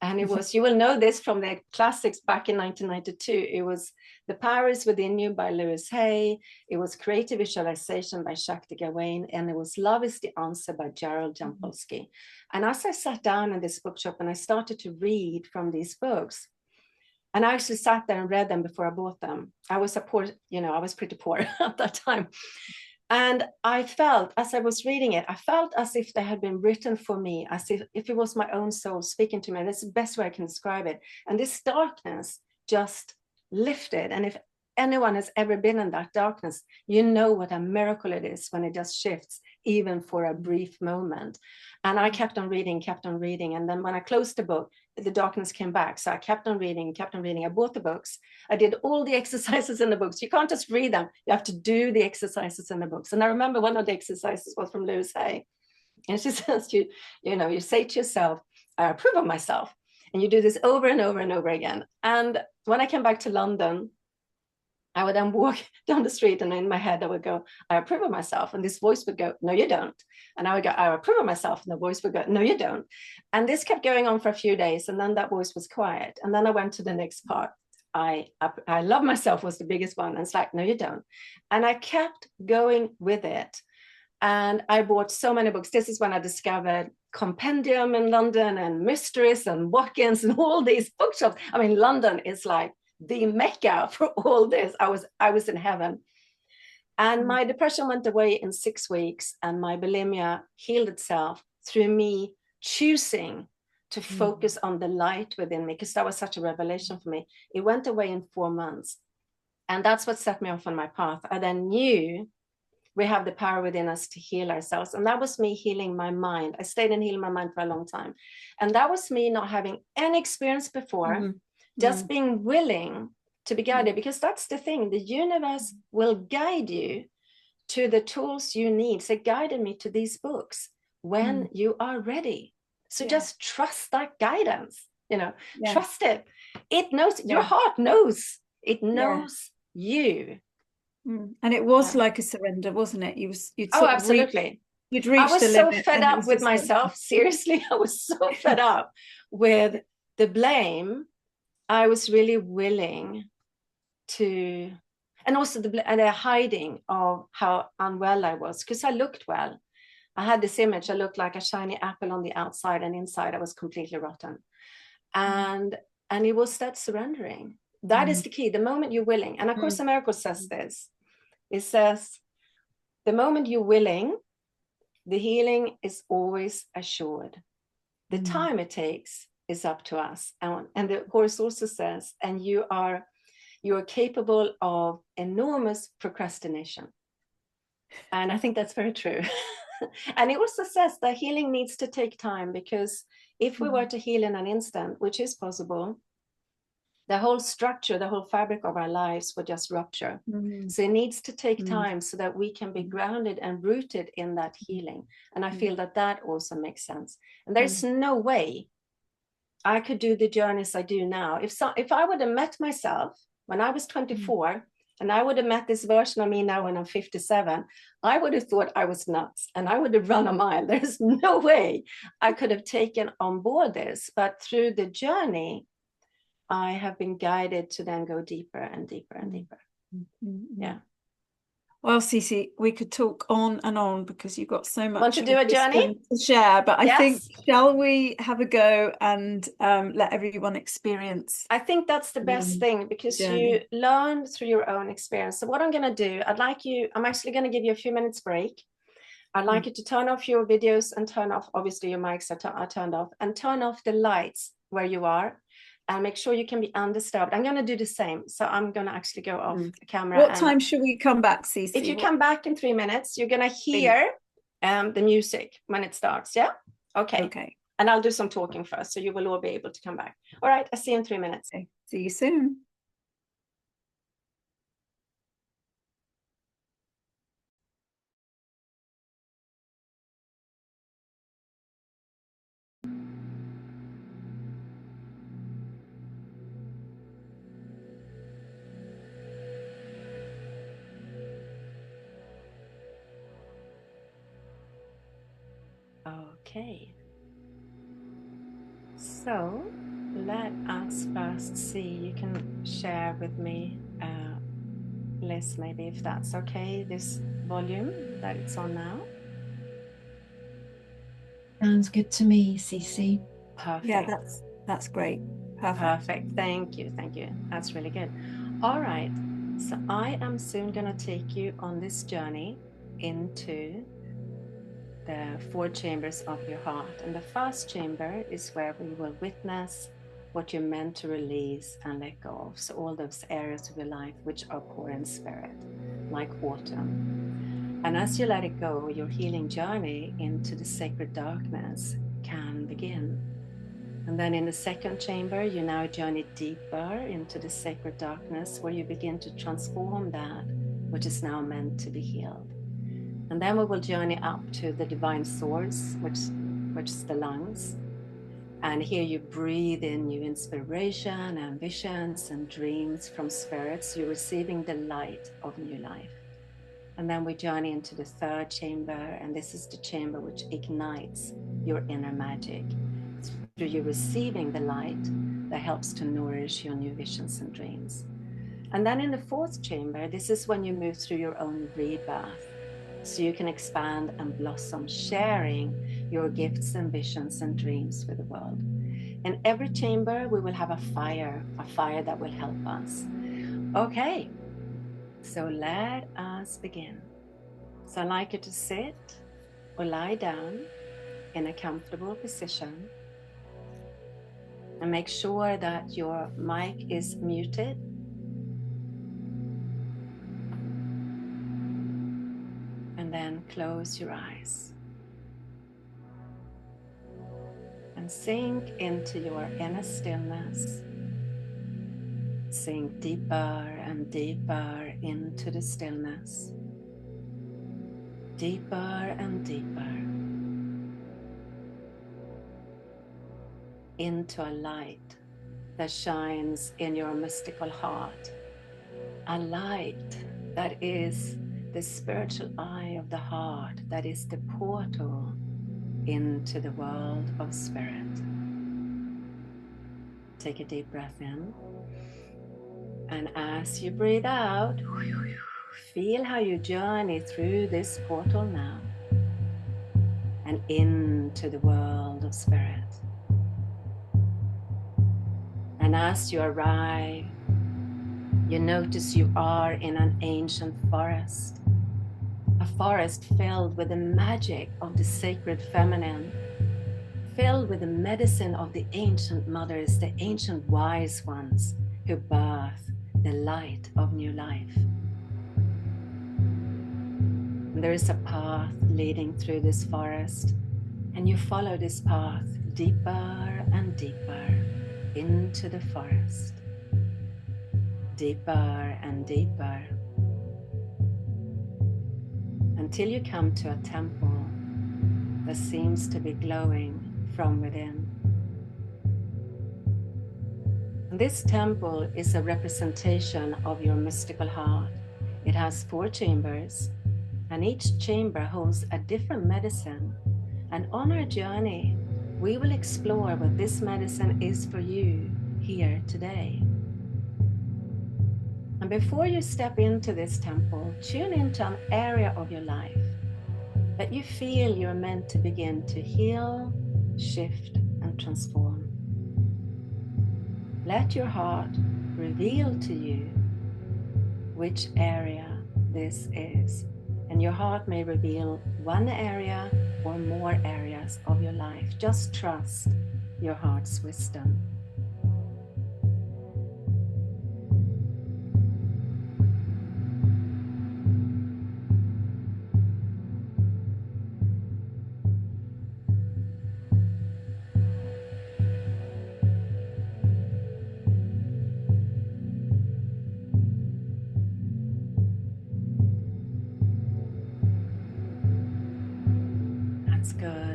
Speaker 3: And it was, you will know this from the classics back in 1992. It was The Power is Within You by Louise Hay. It was Creative Visualization by Shakti Gawain. And it was Love is the Answer by Gerald Jampolsky. And as I sat down in this bookshop and I started to read from these books, and I actually sat there and read them before I bought them. I was pretty poor at that time. And I felt, as I was reading it, I felt as if they had been written for me, as if it was my own soul speaking to me. That's the best way I can describe it. And this darkness just lifted. And if anyone has ever been in that darkness, you know what a miracle it is when it just shifts, even for a brief moment. And I kept on reading. And then when I closed the book, the darkness came back. So I kept on reading. I bought the books. I did all the exercises in the books. You can't just read them. You have to do the exercises in the books. And I remember one of the exercises was from Louise Hay. And she says, you say to yourself, I approve of myself. And you do this over and over and over again. And when I came back to London, I would then walk down the street, and in my head, I would go, I approve of myself. And this voice would go, no, you don't. And I would go, I approve of myself. And the voice would go, no, you don't. And this kept going on for a few days. And then that voice was quiet. And then I went to the next part. I love myself was the biggest one. And it's like, no, you don't. And I kept going with it. And I bought so many books. This is when I discovered Compendium in London and Mysteries and Watkins and all these bookshops. I mean, London is like the mecca for all this. I was in heaven. And my depression went away in 6 weeks, and my bulimia healed itself through me choosing to focus on the light within me, because that was such a revelation for me. It went away in 4 months. And that's what set me off on my path. I then knew we have the power within us to heal ourselves. And that was me healing my mind. I stayed in healing my mind for a long time. And that was me not having any experience before, just being willing to be guided, because that's the thing. The universe will guide you to the tools you need. So it guided me to these books when you are ready. So just trust that guidance, trust it. It knows, your heart knows, it knows you.
Speaker 1: And it was like a surrender, wasn't it? You'd
Speaker 3: absolutely.
Speaker 1: You'd reached
Speaker 3: I was
Speaker 1: the
Speaker 3: so
Speaker 1: limit,
Speaker 3: fed up with myself. Seriously, I was so fed up with the blame. I was really willing to, and also the hiding of how unwell I was, because I looked well. I had this image. I looked like a shiny apple on the outside, and inside I was completely rotten. And it was that surrendering. That is the key. The moment you're willing, and of course, the miracle says this. It says, the moment you're willing, the healing is always assured. The time it takes is up to us. And the course also says, and you are capable of enormous procrastination. And I think that's very true. And it also says that healing needs to take time, because if we were to heal in an instant, which is possible, the whole structure, the whole fabric of our lives would just rupture. So it needs to take time so that we can be grounded and rooted in that healing. And I feel that also makes sense. And there's no way I could do the journeys I do now. If I would have met myself when I was 24, and I would have met this version of me now when I'm 57, I would have thought I was nuts, and I would have run a mile. There's no way I could have taken on board this. But through the journey, I have been guided to then go deeper and deeper and deeper. Yeah.
Speaker 1: Well, Cissi, we could talk on and on, because you've got so much.
Speaker 3: Want to do a journey
Speaker 1: to share? But I think, shall we have a go and let everyone experience?
Speaker 3: I think that's the best thing, because you learn through your own experience. So what I'm going to do, I'm actually going to give you a few minutes break. I'd like you to turn off your videos and turn off, obviously your mics are turned off, and turn off the lights where you are. And make sure you can be undisturbed. I'm going to do the same. So I'm going to actually go off the camera.
Speaker 1: What time should we come back, Cissi?
Speaker 3: If you come back in 3 minutes, you're going to hear the music when it starts. Yeah? Okay. And I'll do some talking first, so you will all be able to come back. All right. I'll see you in 3 minutes.
Speaker 1: Okay. See you soon.
Speaker 3: Okay, so let us first see. You can share with me, Liz, maybe, if that's okay, this volume that it's on now.
Speaker 2: Sounds good to me, Cissi.
Speaker 3: Perfect.
Speaker 1: Yeah, that's great.
Speaker 3: Perfect. Thank you. That's really good. All right, so I am soon going to take you on this journey into the 4 chambers of your heart. And the first chamber is where we will witness what you're meant to release and let go of. So all those areas of your life which are poor in spirit, like autumn. And as you let it go, your healing journey into the sacred darkness can begin. And then in the second chamber, you now journey deeper into the sacred darkness, where you begin to transform that which is now meant to be healed. And then we will journey up to the divine source, which is the lungs. And here you breathe in new inspiration and visions and dreams from spirits. You're receiving the light of new life. And then we journey into the third chamber, and this is the chamber which ignites your inner magic. Through you receiving the light that helps to nourish your new visions and dreams. And then in the fourth chamber, this is when you move through your own rebirth. So you can expand and blossom, sharing your gifts and visions and dreams with the world. In every chamber, we will have a fire that will help us. Okay, so let us begin. So I'd like you to sit or lie down in a comfortable position. And make sure that your mic is muted. And then close your eyes. And sink into your inner stillness. Sink deeper and deeper into the stillness. Deeper and deeper. Into a light that shines in your mystical heart. A light that is the spiritual eye of the heart, that is the portal into the world of spirit. Take a deep breath in. And as you breathe out, feel how you journey through this portal now and into the world of spirit. And as you arrive, you notice you are in an ancient forest. A forest filled with the magic of the sacred feminine, filled with the medicine of the ancient mothers, the ancient wise ones who birth the light of new life. And there is a path leading through this forest, and you follow this path deeper and deeper into the forest, deeper and deeper, until you come to a temple that seems to be glowing from within. And this temple is a representation of your mystical heart. It has 4 chambers, and each chamber holds a different medicine. And on our journey, we will explore what this medicine is for you here today. And before you step into this temple, tune into an area of your life that you feel you're meant to begin to heal, shift, and transform. Let your heart reveal to you which area this is. And your heart may reveal one area or more areas of your life. Just trust your heart's wisdom.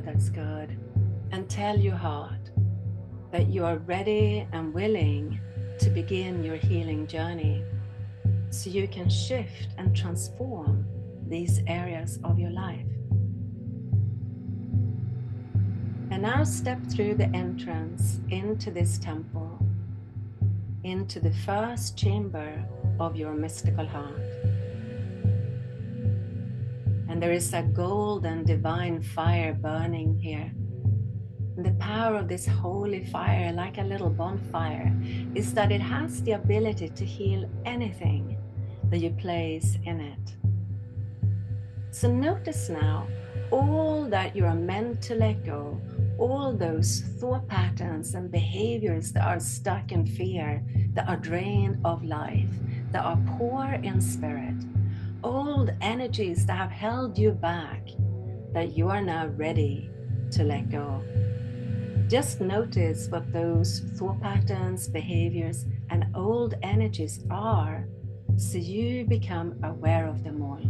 Speaker 3: That's good. And tell your heart that you are ready and willing to begin your healing journey, so you can shift and transform these areas of your life. And now step through the entrance into this temple, into the first chamber of your mystical heart. And there is a golden divine fire burning here. And the power of this holy fire, like a little bonfire, is that it has the ability to heal anything that you place in it. So notice now all that you are meant to let go, all those thought patterns and behaviors that are stuck in fear, that are drained of life, that are poor in spirit, old energies that have held you back, that you are now ready to let go. Just notice what those thought patterns, behaviors, and old energies are, so you become aware of them all.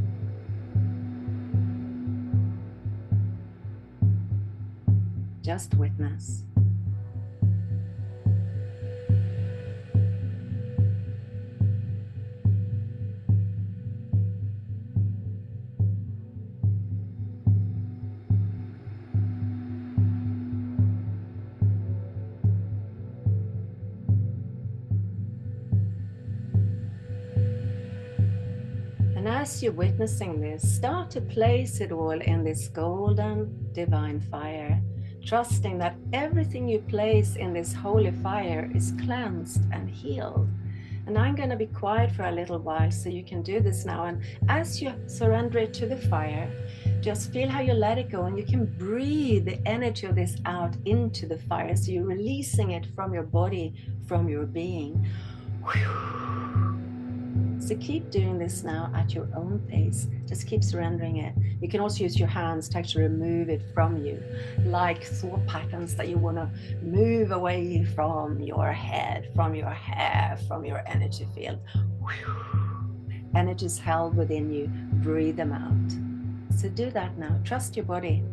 Speaker 3: Just witness. And as you're witnessing this, start to place it all in this golden divine fire, trusting that everything you place in this holy fire is cleansed and healed. And I'm going to be quiet for a little while so you can do this now. And as you surrender it to the fire, just feel how you let it go, and you can breathe the energy of this out into the fire. So you're releasing it from your body, from your being. So keep doing this now at your own pace. Just keep surrendering it. You can also use your hands to actually remove it from you, like thought patterns that you want to move away from your head, from your hair, from your energy field. Energies held within you, breathe them out. So do that now. Trust your body.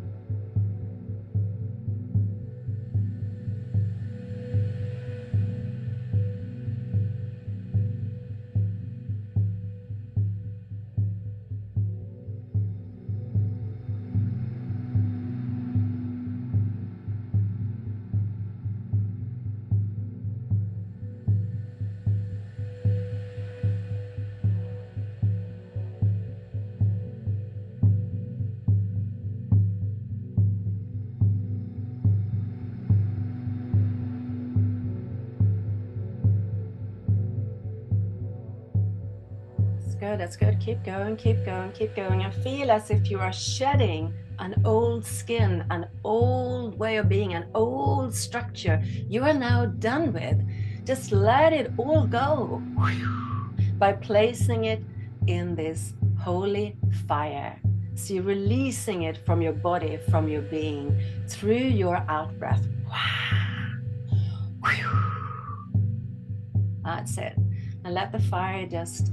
Speaker 3: Good, that's good. Keep going, keep going, keep going. And feel as if you are shedding an old skin, an old way of being, an old structure you are now done with. Just let it all go by placing it in this holy fire. So you're releasing it from your body, from your being, through your out breath. That's it. And let the fire just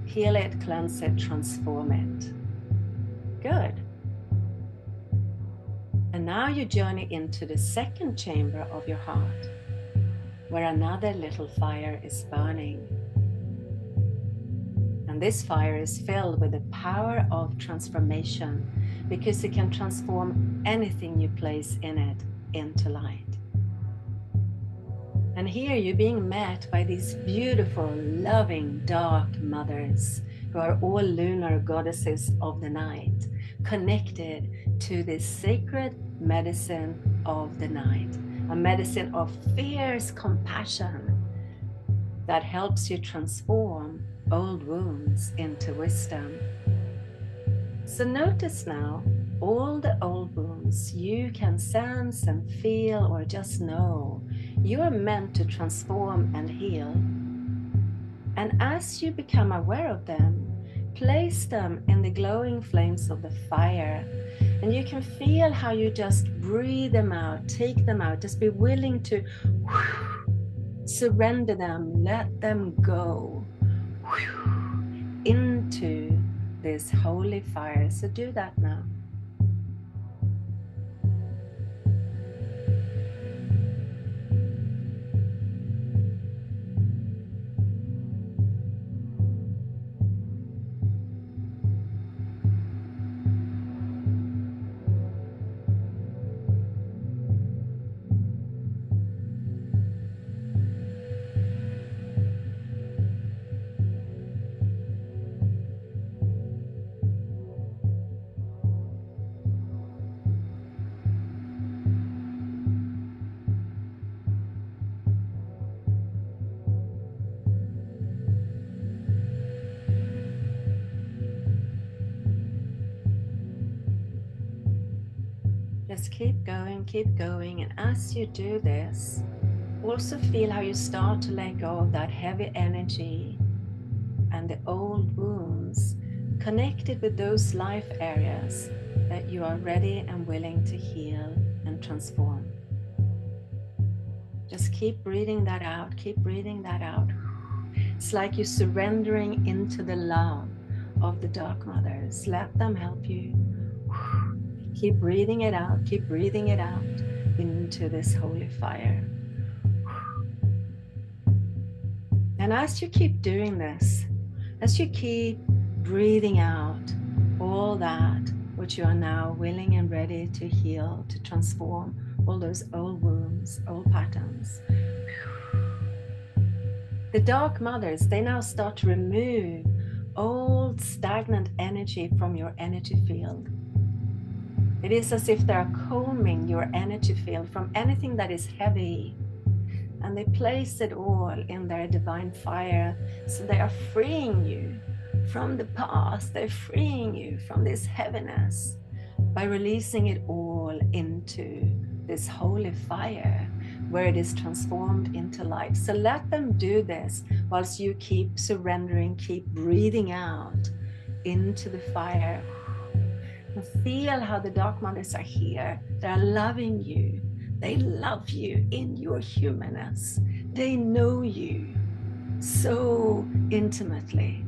Speaker 3: heal it, cleanse it, transform it. Good. And now you journey into the second chamber of your heart, where another little fire is burning. And this fire is filled with the power of transformation, because it can transform anything you place in it into light. And here you're being met by these beautiful, loving, dark mothers who are all lunar goddesses of the night, connected to this sacred medicine of the night, a medicine of fierce compassion that helps you transform old wounds into wisdom. So notice now all the old wounds you can sense and feel, or just know you are meant to transform and heal. And as you become aware of them, place them in the glowing flames of the fire. And you can feel how you just breathe them out, take them out, just be willing to surrender them, let them go into this holy fire. So do that now. Just keep going. And as you do this, also feel how you start to let go of that heavy energy and the old wounds connected with those life areas that you are ready and willing to heal and transform. Just keep breathing that out. Keep breathing that out. It's like you're surrendering into the love of the Dark Mothers. Let them help you. Keep breathing it out. Keep breathing it out into this holy fire. And as you keep doing this, as you keep breathing out all that which you are now willing and ready to heal, to transform, all those old wounds, old patterns, the Dark Mothers, they now start to remove old stagnant energy from your energy field. It is as if they're combing your energy field from anything that is heavy, and they place it all in their divine fire. So they are freeing you from the past. They're freeing you from this heaviness by releasing it all into this holy fire where it is transformed into light. So let them do this whilst you keep surrendering, keep breathing out into the fire. And feel how the Dark Mothers are here. They're loving you. They love you in your humanness. They know you so intimately.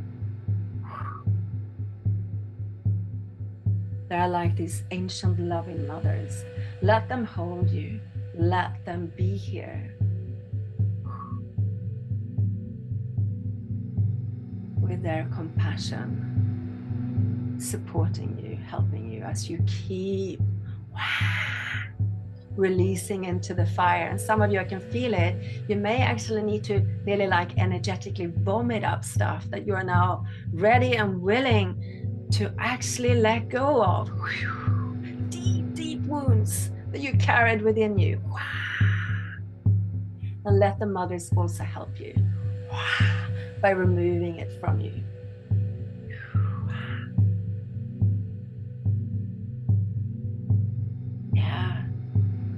Speaker 3: They're like these ancient loving mothers. Let them hold you. Let them be here. With their compassion, supporting you, helping you as you keep releasing into the fire. And some of you, I can feel it. You may actually need to really like energetically vomit up stuff that you are now ready and willing to actually let go of. Deep, deep wounds that you carried within you. And let the mothers also help you by removing it from you. Yeah.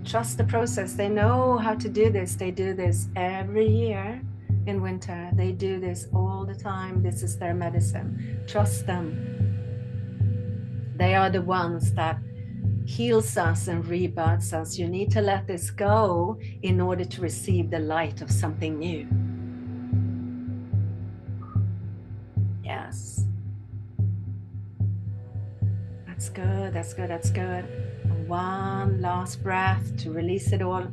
Speaker 3: Trust the process. They know how to do this. They do this every year in winter. They do this all the time. This is their medicine. Trust them. They are the ones that heals us and rebirths us. You need to let this go in order to receive the light of something new. Yes. That's good. That's good. That's good. And one last breath to release it all.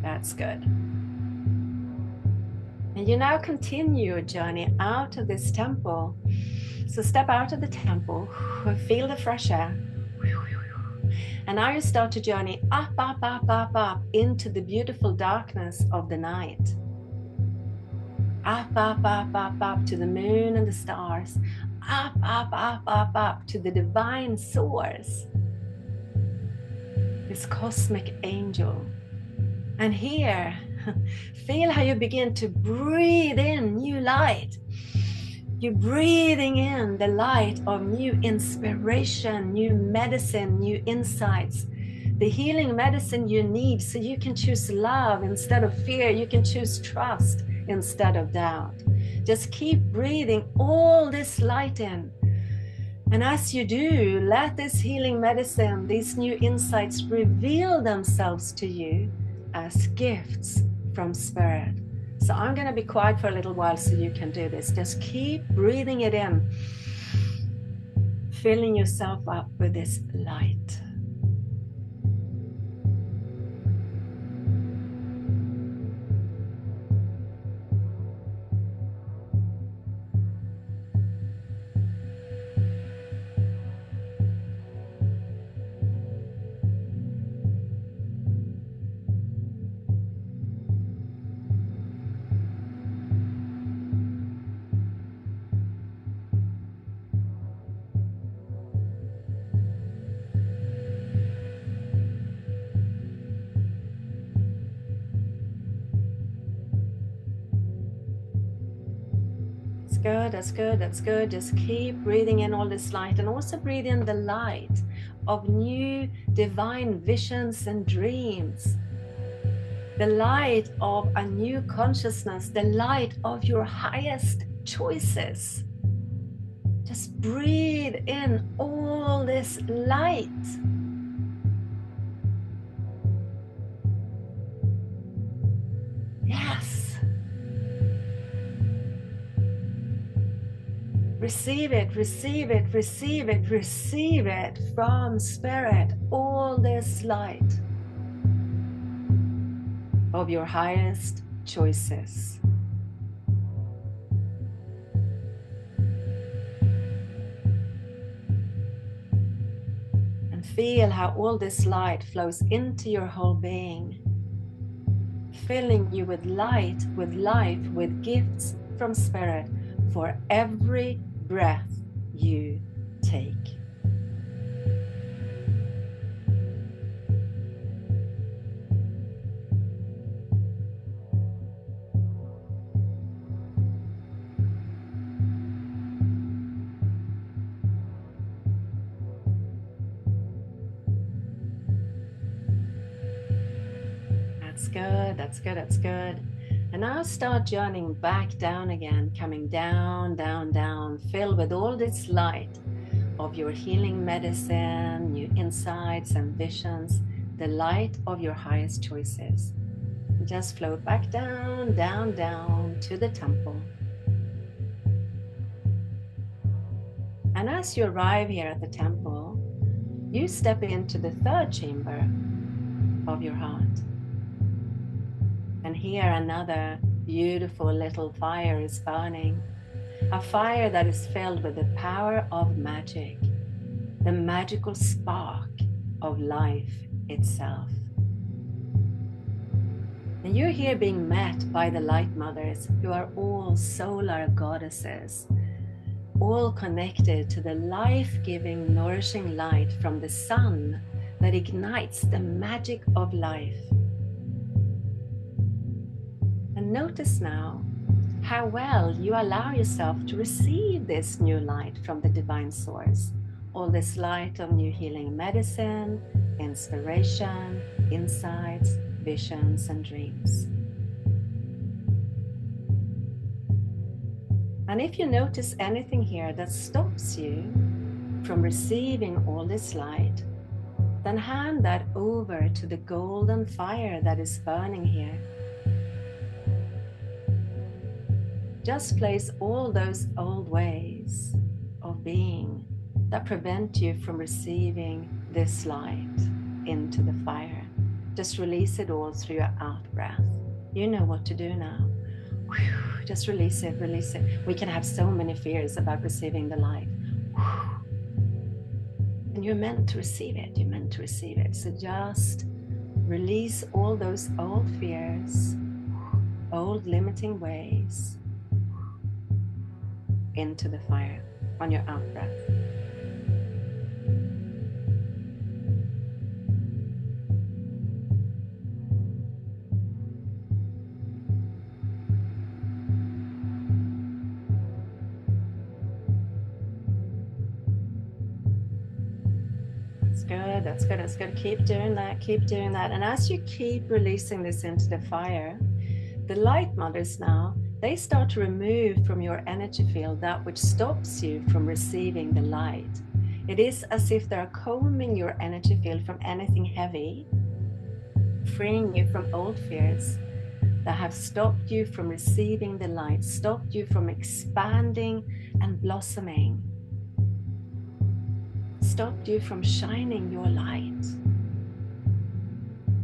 Speaker 3: That's good. And you now continue your journey out of this temple. So step out of the temple, feel the fresh air. And now you start to journey up, up, up, up, up into the beautiful darkness of the night. Up, up, up, up, up to the moon and the stars. Up, up, up, up, up to the divine source. This cosmic angel. And here, feel how you begin to breathe in new light. You're breathing in the light of new inspiration, new medicine, new insights, the healing medicine you need so you can choose love instead of fear. You can choose trust instead of doubt. Just keep breathing all this light in. And as you do, let this healing medicine, these new insights reveal themselves to you as gifts from Spirit. So I'm going to be quiet for a little while so you can do this. Just keep breathing it in, filling yourself up with this light. good, that's good, that's good. Just keep breathing in all this light, and also breathe in the light of new divine visions and dreams. The light of a new consciousness, the light of your highest choices. Just breathe in all this light. Yes. Receive it, receive it, receive it, receive it from Spirit. All this light of your highest choices. And feel how all this light flows into your whole being, filling you with light, with life, with gifts from Spirit for every breath you take. That's good, that's good, that's good. And now start journeying back down again, coming down, down, down, filled with all this light of your healing medicine, new insights and visions, the light of your highest choices. Just float back down, down, down to the temple. And as you arrive here at the temple, you step into the third chamber of your heart. And here another beautiful little fire is burning. A fire that is filled with the power of magic, the magical spark of life itself. And you're here being met by the light mothers, who are all solar goddesses, all connected to the life-giving, nourishing light from the sun that ignites the magic of life. And notice now how well you allow yourself to receive this new light from the divine source. All this light of new healing medicine, inspiration, insights, visions, and dreams. And if you notice anything here that stops you from receiving all this light, then hand that over to the golden fire that is burning here. Just place all those old ways of being that prevent you from receiving this light into the fire. Just release it all through your out breath. You know what to do now. Just release it, release it. We can have so many fears about receiving the light. And you're meant to receive it, you're meant to receive it. So just release all those old fears, old limiting ways, into the fire on your out breath. That's good, that's good, that's good. Keep doing that, keep doing that. And as you keep releasing this into the fire, the light mothers now, they start to remove from your energy field that which stops you from receiving the light. It is as if they're combing your energy field from anything heavy, freeing you from old fears that have stopped you from receiving the light, stopped you from expanding and blossoming, stopped you from shining your light.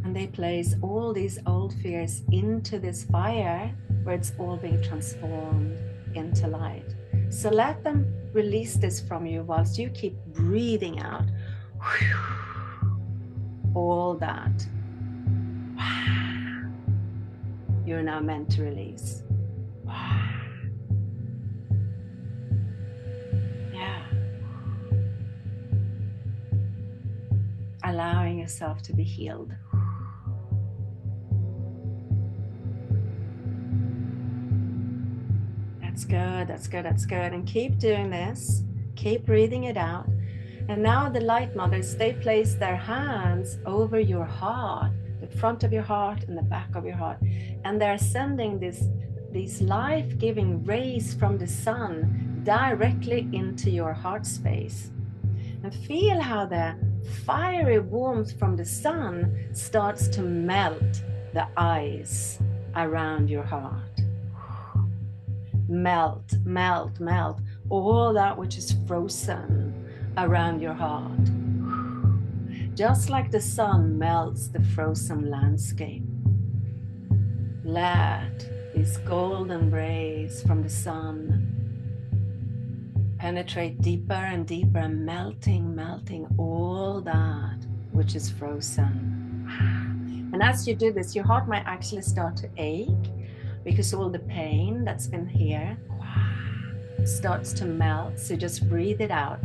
Speaker 3: And they place all these old fears into this fire where it's all being transformed into light. So let them release this from you whilst you keep breathing out all that you're now meant to release. Yeah. Allowing yourself to be healed. That's good. That's good. That's good. And keep doing this. Keep breathing it out. And now the light mothers, they place their hands over your heart, the front of your heart and the back of your heart. And they're sending these life-giving rays from the sun directly into your heart space. And feel how the fiery warmth from the sun starts to melt the ice around your heart. Melt, melt, melt all that which is frozen around your heart. Just like the sun melts the frozen landscape. Let these golden rays from the sun penetrate deeper and deeper, and melting all that which is frozen. And as you do this, your heart might actually start to ache because all the pain that's been here starts to melt. So just breathe it out.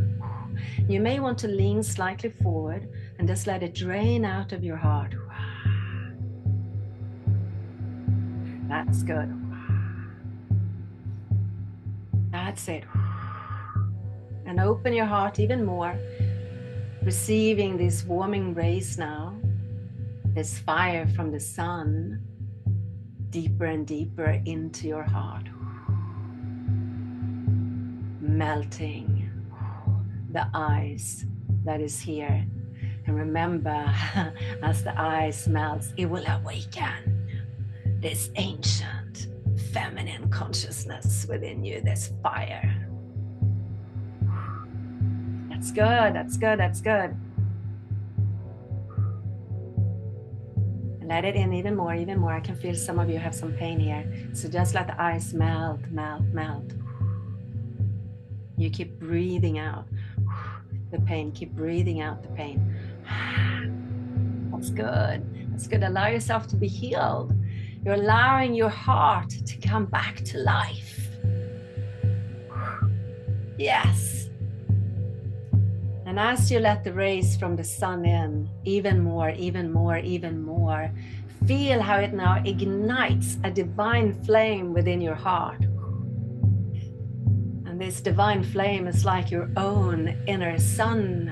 Speaker 3: You may want to lean slightly forward and just let it drain out of your heart. That's good. That's it. And open your heart even more, receiving these warming rays now, this fire from the sun, deeper and deeper into your heart. Melting the ice that is here. And remember, as the ice melts, it will awaken this ancient feminine consciousness within you, this fire. That's good, that's good, that's good. And let it in even more, even more. I can feel some of you have some pain here. So just let the ice melt, melt, melt. You keep breathing out the pain, keep breathing out the pain. That's good, that's good. Allow yourself to be healed. You're allowing your heart to come back to life. Yes. And as you let the rays from the sun in, even more, even more, even more, feel how it now ignites a divine flame within your heart. And this divine flame is like your own inner sun.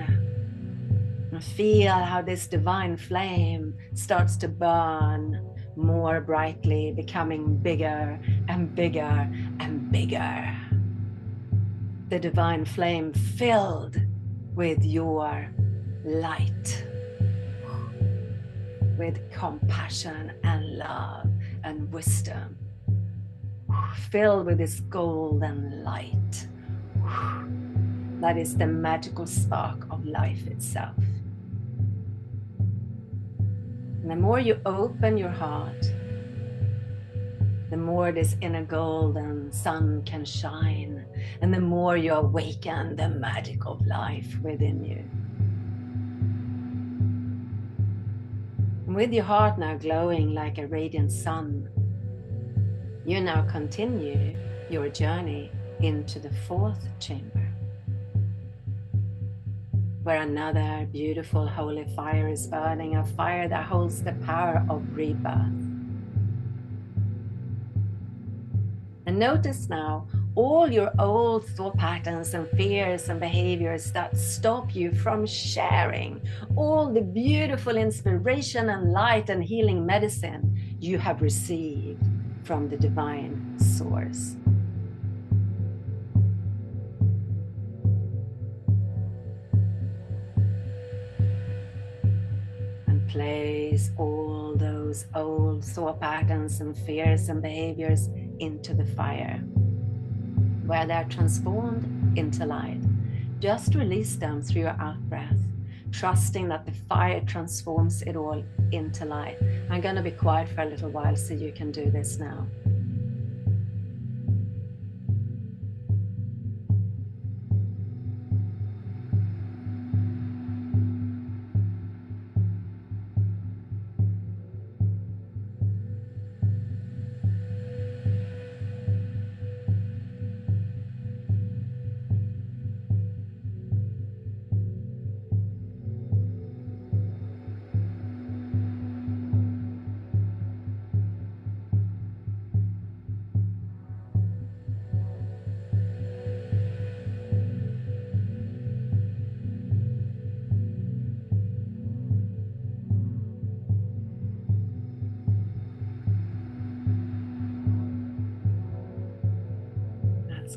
Speaker 3: And feel how this divine flame starts to burn more brightly, becoming bigger and bigger and bigger. The divine flame filled with your light, with compassion and love and wisdom, filled with this golden light that is the magical spark of life itself. And the more you open your heart, the more this inner golden sun can shine, and the more you awaken the magic of life within you. And with your heart now glowing like a radiant sun, you now continue your journey into the fourth chamber, where another beautiful holy fire is burning, a fire that holds the power of rebirth. And notice now all your old thought patterns and fears and behaviors that stop you from sharing all the beautiful inspiration and light and healing medicine you have received from the divine source. And place all those old thought patterns and fears and behaviors into the fire, where they're transformed into light. Just release them through your out breath, trusting that the fire transforms it all into light. I'm going to be quiet for a little while so you can do this now.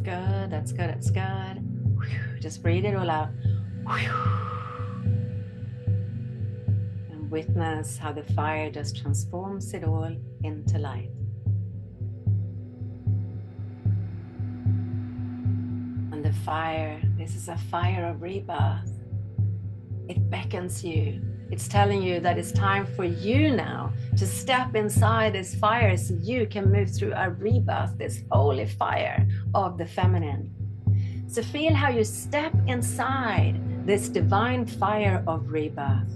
Speaker 3: good, that's good, that's good. Just breathe it all out. And witness how the fire just transforms it all into light. And the fire, this is a fire of rebirth. It beckons you. It's telling you that it's time for you now to step inside this fire so you can move through a rebirth, this holy fire of the feminine. So feel how you step inside this divine fire of rebirth.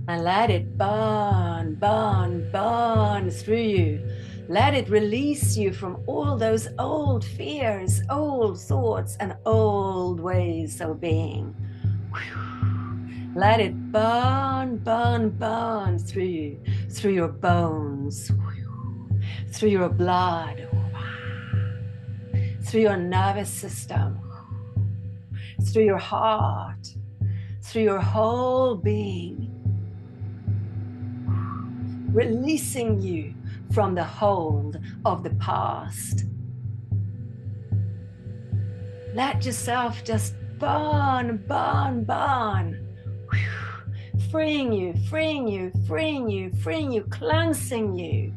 Speaker 3: And let it burn, burn, burn through you. Let it release you from all those old fears, old thoughts, and old ways of being. Let it burn, burn, burn through you, through your bones, through your blood, through your nervous system, through your heart, through your whole being. Releasing you from the hold of the past. Let yourself just burn, burn, burn. Freeing you, freeing you, freeing you, freeing you, cleansing you.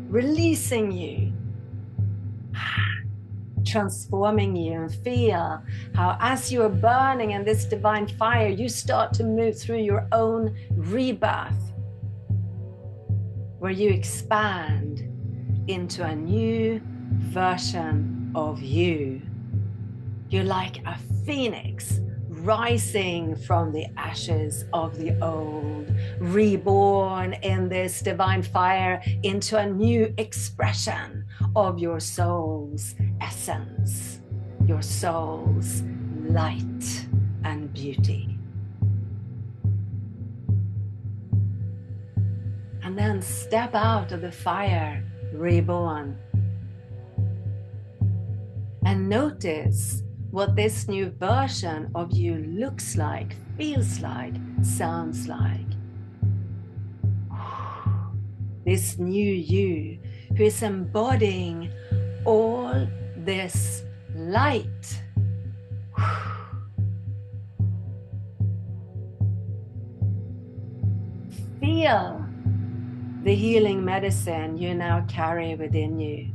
Speaker 3: Releasing you. Transforming you, and feel how as you are burning in this divine fire, you start to move through your own rebirth, where you expand into a new version of you. You're like a phoenix rising from the ashes of the old, reborn in this divine fire into a new expression of your soul's essence, your soul's light and beauty. And then step out of the fire, reborn, and notice what this new version of you looks like, feels like, sounds like. This new you who is embodying all this light. Feel the healing medicine you now carry within you.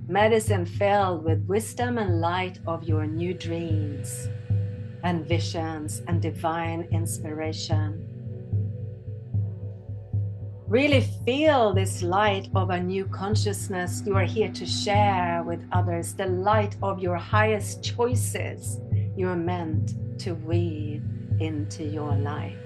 Speaker 3: Medicine filled with wisdom and light of your new dreams and visions and divine inspiration. Really feel this light of a new consciousness you are here to share with others, the light of your highest choices you are meant to weave into your life.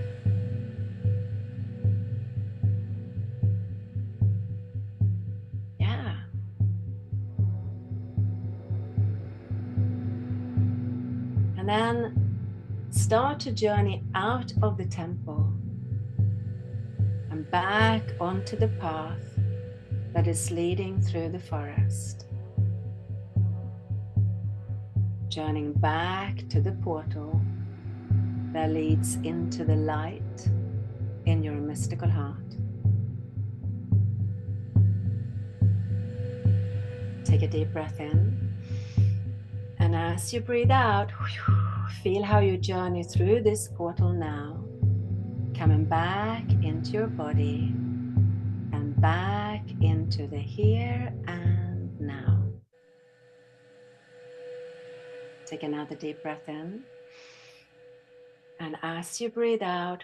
Speaker 3: And then start to journey out of the temple and back onto the path that is leading through the forest. Journeying back to the portal that leads into the light in your mystical heart. Take a deep breath in. And as you breathe out, feel how you journey through this portal now, coming back into your body and back into the here and now. Take another deep breath in. And as you breathe out,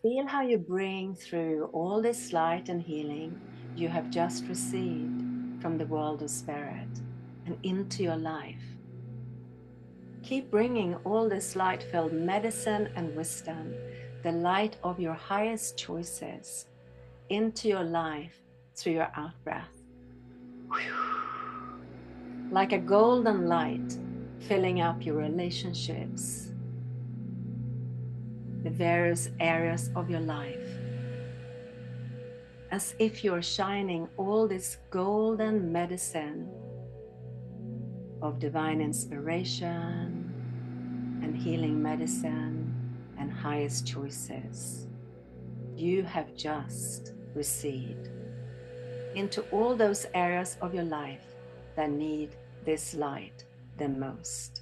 Speaker 3: feel how you bring through all this light and healing you have just received from the world of spirit and into your life. Keep bringing all this light-filled medicine and wisdom, the light of your highest choices, into your life through your out-breath. Like a golden light filling up your relationships, the various areas of your life, as if you're shining all this golden medicine of divine inspiration and healing medicine and highest choices you have just received. into all those areas of your life that need this light the most.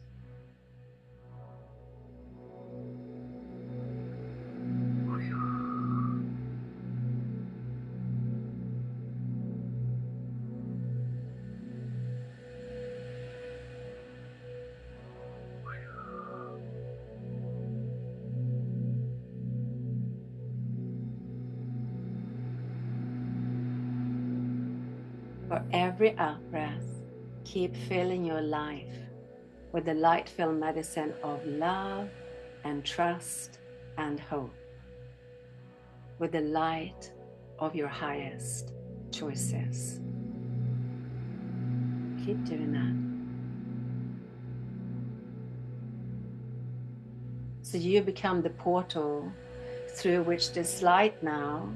Speaker 3: For every out-breath, keep filling your life with the light-filled medicine of love and trust and hope, with the light of your highest choices. Keep doing that. So you become the portal through which this light now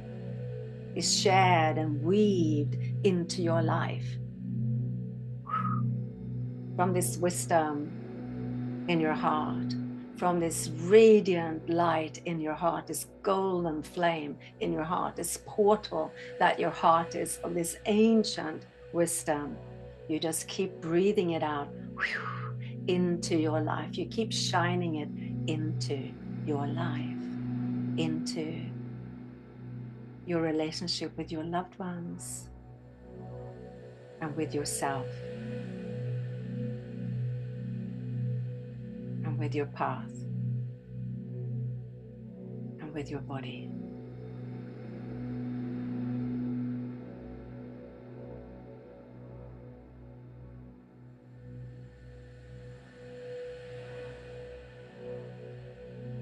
Speaker 3: is shared and weaved into your life. From this wisdom in your heart, from this radiant light in your heart, this golden flame in your heart, this portal that your heart is of this ancient wisdom. You just keep breathing it out into your life. You keep shining it into your life, into your relationship with your loved ones and with yourself and with your path and with your body.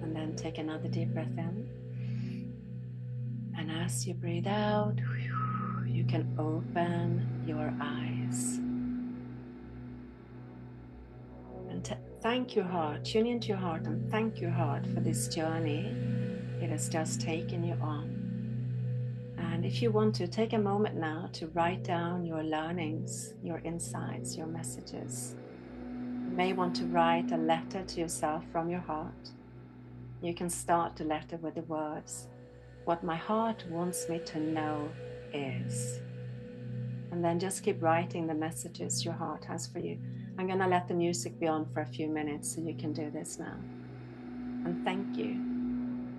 Speaker 3: And then take another deep breath in. And as you breathe out, you can open your eyes. And thank your heart, tune into your heart and thank your heart for this journey it has just taken you on. And if you want to, take a moment now to write down your learnings, your insights, your messages. You may want to write a letter to yourself from your heart. You can start the letter with the words, "What my heart wants me to know is." And then just keep writing the messages your heart has for you. I'm going to let the music be on for a few minutes so you can do this now. And thank you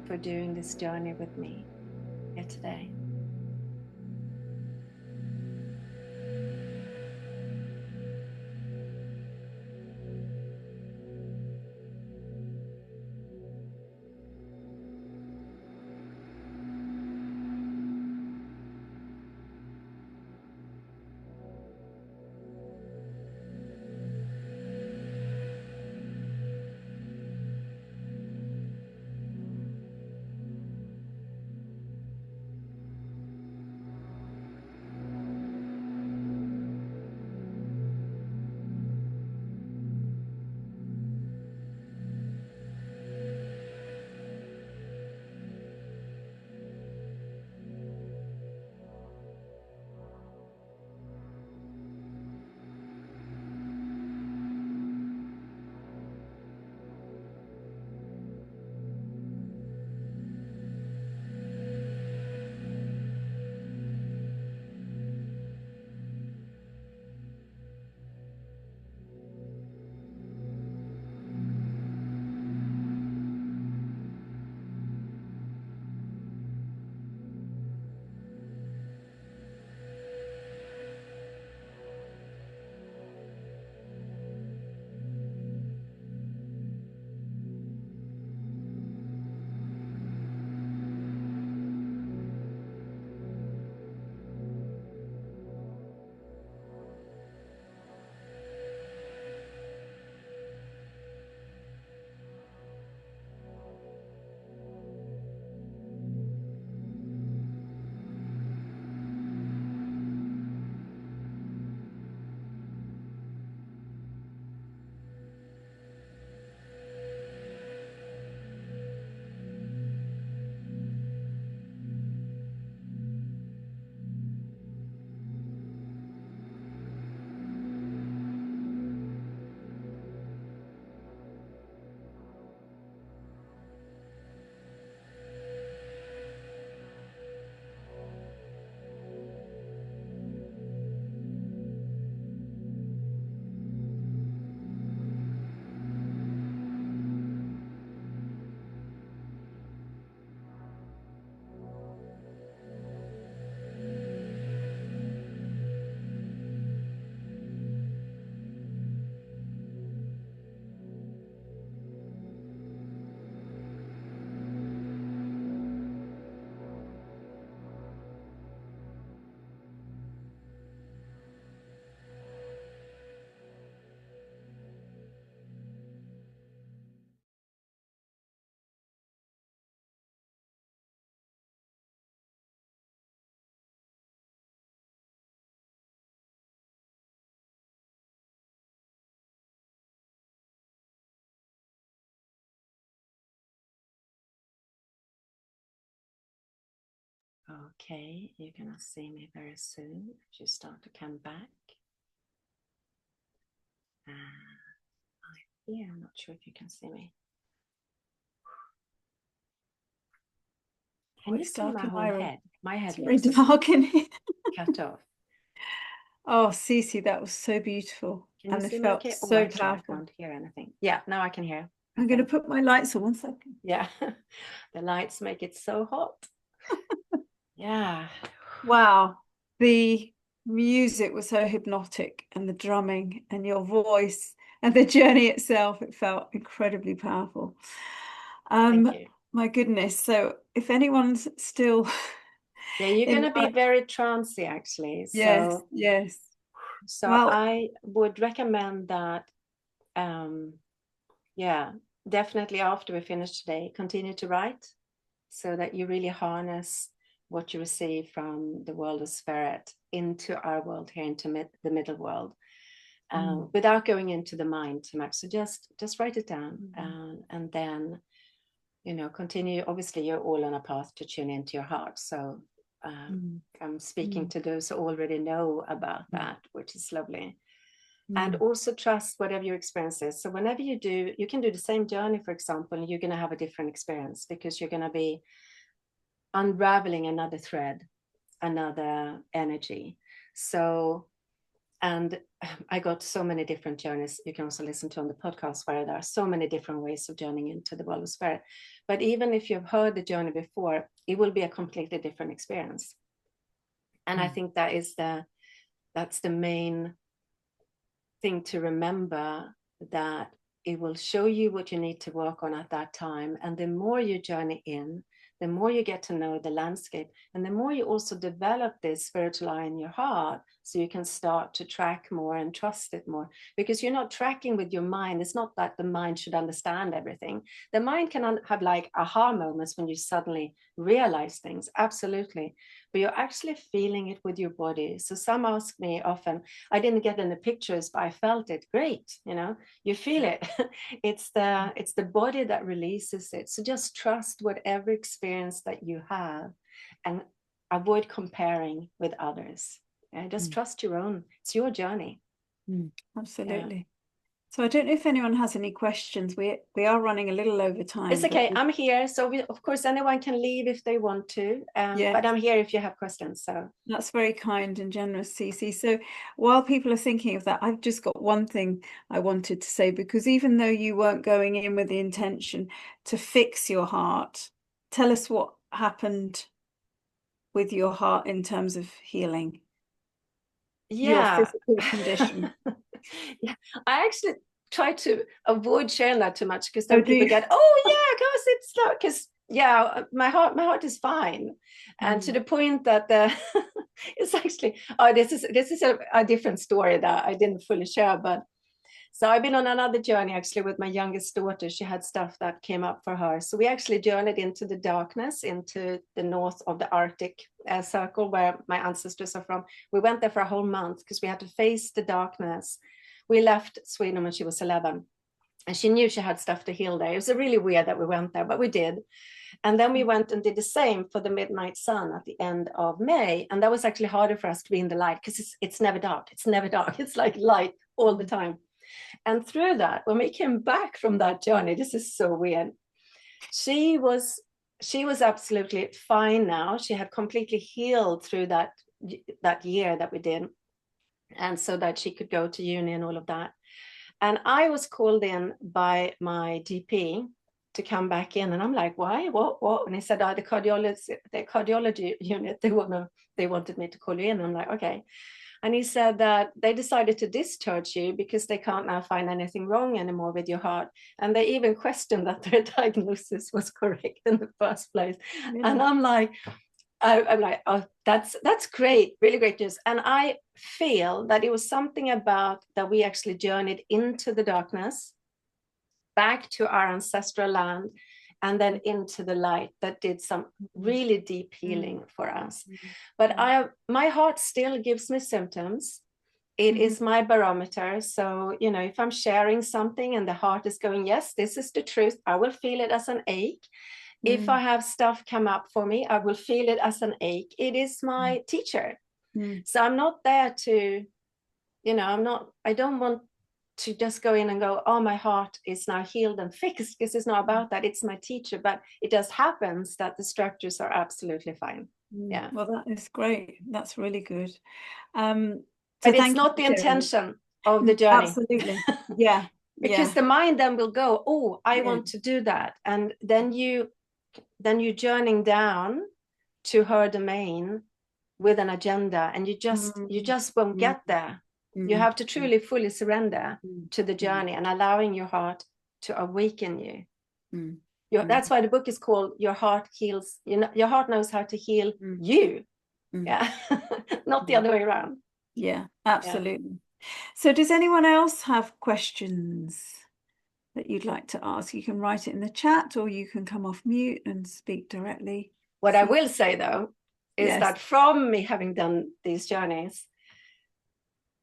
Speaker 3: for doing this journey with me here today. Okay, you're gonna see me very soon if you start to come back. Yeah, I'm not sure if you can see me. Can you see my whole head? My head
Speaker 1: very
Speaker 3: looks
Speaker 1: dark in here.
Speaker 3: cut off.
Speaker 1: Oh, Cissi, that was so beautiful.
Speaker 3: Can you
Speaker 1: And it
Speaker 3: see me
Speaker 1: felt
Speaker 3: okay?
Speaker 1: so
Speaker 3: Actually,
Speaker 1: powerful.
Speaker 3: I can't hear anything. Yeah, now I can hear.
Speaker 1: I'm going to put my lights on 1 second.
Speaker 3: Yeah, the lights make it so hot. Yeah.
Speaker 1: Wow. The music was so hypnotic, and the drumming and your voice and the journey itself, it felt incredibly powerful.
Speaker 3: Thank you.
Speaker 1: My goodness. So if anyone's still
Speaker 3: yeah, you're going to be very trancy actually.
Speaker 1: Yes,
Speaker 3: So,
Speaker 1: yes.
Speaker 3: So
Speaker 1: well,
Speaker 3: I would recommend that, yeah, definitely after we finish today, continue to write so that you really harness what you receive from the world of spirit into our world here, into the middle world, without going into the mind too much. So just write it down, and then, you know, continue. Obviously, you're all on a path to tune into your heart. So I'm speaking to those who already know about that, which is lovely. And also trust whatever your experience is. So whenever you do, you can do the same journey, for example, and you're going to have a different experience because you're going to be unraveling another thread, another energy. So, and I got so many different journeys. You can also listen to on the podcast where there are so many different ways of journeying into the world of spirit. But even if you've heard the journey before, it will be a completely different experience. And I think that's the main thing to remember, that it will show you what you need to work on at that time. And the more you journey in, the more you get to know the landscape, and the more you also develop this spiritual eye in your heart, so you can start to track more and trust it more, because you're not tracking with your mind. It's not that the mind should understand everything. The mind can have like aha moments when you suddenly realize things, absolutely, but you're actually feeling it with your body. So some ask me often, I didn't get any pictures, but I felt it. Great, you know, you feel it. It's the body that releases it. So just trust whatever experience that you have, and avoid comparing with others. Just trust your own. It's your journey.
Speaker 1: Absolutely. Yeah. So I don't know if anyone has any questions. We are running a little over time.
Speaker 3: It's okay. I'm here. So of course, anyone can leave if they want to. But I'm here if you have questions. So
Speaker 1: that's very kind and generous, Cissi. So while people are thinking of that, I've just got one thing I wanted to say, because even though you weren't going in with the intention to fix your heart, tell us what happened with your heart in terms of healing. Your physical condition.
Speaker 3: Yeah, I actually try to avoid sharing that too much, because then people get, oh yeah, because it's not, because my heart is fine, and to the point that it's actually, this is a different story that I didn't fully share. But so I've been on another journey actually with my youngest daughter. She had stuff that came up for her, so we actually journeyed into the darkness, into the north of the Arctic circle where my ancestors are from. We went there for a whole month because we had to face the darkness. We left Sweden when she was 11, and she knew she had stuff to heal there. It was really weird that we went there, but we did. And then we went and did the same for the midnight sun at the end of May. And that was actually harder for us to be in the light, because it's never dark. It's never dark. It's like light all the time. And through that, when we came back from that journey, this is so weird. She was absolutely fine now. She had completely healed through that year that we did. And so that she could go to uni and all of that. And I was called in by my GP to come back in. And I'm like, why? What? And he said, the cardiology unit, they wanted me to call you in. And I'm like, okay. And he said that they decided to discharge you because they can't now find anything wrong anymore with your heart. And they even questioned that their diagnosis was correct in the first place. Yeah. And I'm like, oh, that's great, really great news. And I feel that it was something about that we actually journeyed into the darkness, back to our ancestral land, and then into the light, that did some really deep healing for us. But my heart still gives me symptoms. It is my barometer. So, you know, if I'm sharing something and the heart is going, yes, this is the truth, I will feel it as an ache. If I have stuff come up for me, I will feel it as an ache. It is my teacher. So I'm not there to, you know, I don't want to just go in and go, oh, my heart is now healed and fixed, because it's not about that. It's my teacher. But it just happens that the structures are absolutely fine. Yeah.
Speaker 1: Well, that is great. That's really good.
Speaker 3: But it's not the intention of the journey.
Speaker 1: Absolutely. Yeah.
Speaker 3: Because the mind then will go, oh, I want to do that. And then you're journeying down to her domain with an agenda, and you just won't get there. You have to truly fully surrender to the journey and allowing your heart to awaken you. That's why the book is called Your Heart Heals. Your heart knows how to heal you. Yeah. Not the other way around.
Speaker 1: Yeah, absolutely. So does anyone else have questions that you'd like to ask? You can write it in the chat, or you can come off mute and speak directly.
Speaker 3: What I will say, though, is that from me having done these journeys,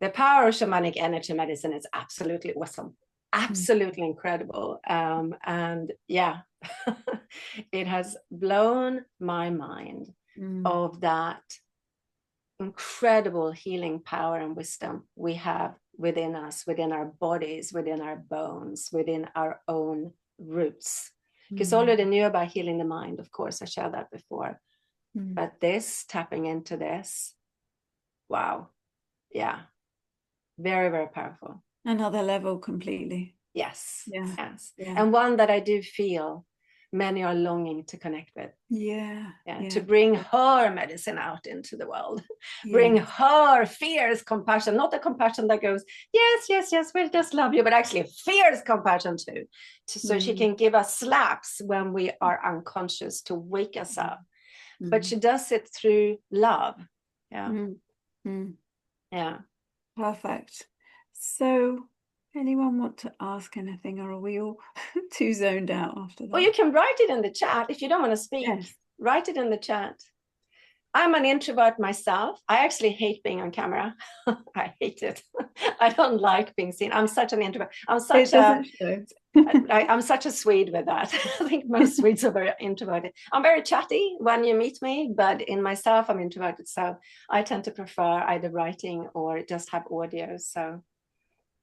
Speaker 3: the power of shamanic energy medicine is absolutely awesome, absolutely incredible. And yeah, it has blown my mind of that incredible healing power and wisdom we have within us, within our bodies, within our bones, within our own roots. Because already knew about healing the mind, of course, I shared that before. But this, tapping into this, wow. Yeah. Very, very powerful.
Speaker 1: Another level completely.
Speaker 3: Yes.
Speaker 1: Yeah.
Speaker 3: Yes.
Speaker 1: Yeah.
Speaker 3: And one that I do feel many are longing to connect with.
Speaker 1: Yeah.
Speaker 3: To bring her medicine out into the world. Bring her fierce compassion, not the compassion that goes, yes, yes, yes, we'll just love you, but actually fierce compassion too. So she can give us slaps when we are unconscious to wake us up. But she does it through love. Yeah. Yeah.
Speaker 1: Perfect. So anyone want to ask anything, or are we all too zoned out after that?
Speaker 3: Well, you can write it in the chat. If you don't want to speak, write it in the chat. I'm an introvert myself. I actually hate being on camera. I hate it. I don't like being seen. I'm such an introvert. I'm such a Swede with that. I think most Swedes are very introverted. I'm very chatty when you meet me, but in myself, I'm introverted. So I tend to prefer either writing or just have audio. So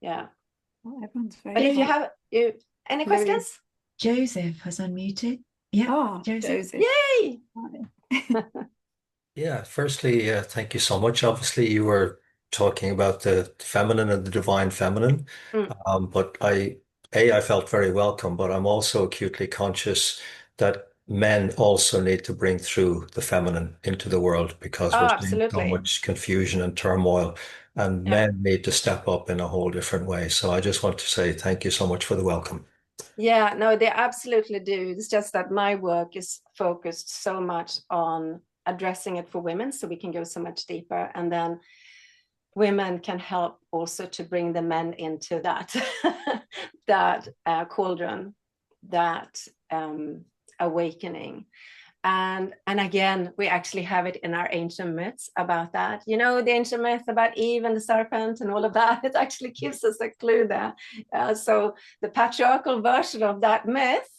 Speaker 3: yeah.
Speaker 1: Well, everyone's very
Speaker 3: but if you have any questions?
Speaker 2: Joseph has unmuted. Yeah.
Speaker 1: Oh, Joseph.
Speaker 3: Yay!
Speaker 4: Yeah, firstly, thank you so much. Obviously, you were talking about the feminine and the divine feminine, but I felt very welcome, but I'm also acutely conscious that men also need to bring through the feminine into the world, because we're seeing so much confusion and turmoil, and men need to step up in a whole different way. So I just want to say thank you so much for the welcome.
Speaker 3: Yeah, no, they absolutely do. It's just that my work is focused so much on addressing it for women, so we can go so much deeper, and then women can help also to bring the men into that that cauldron, that awakening. And again, we actually have it in our ancient myths about that. You know, the ancient myth about Eve and the serpent and all of that, it actually gives us a clue there. So the patriarchal version of that myth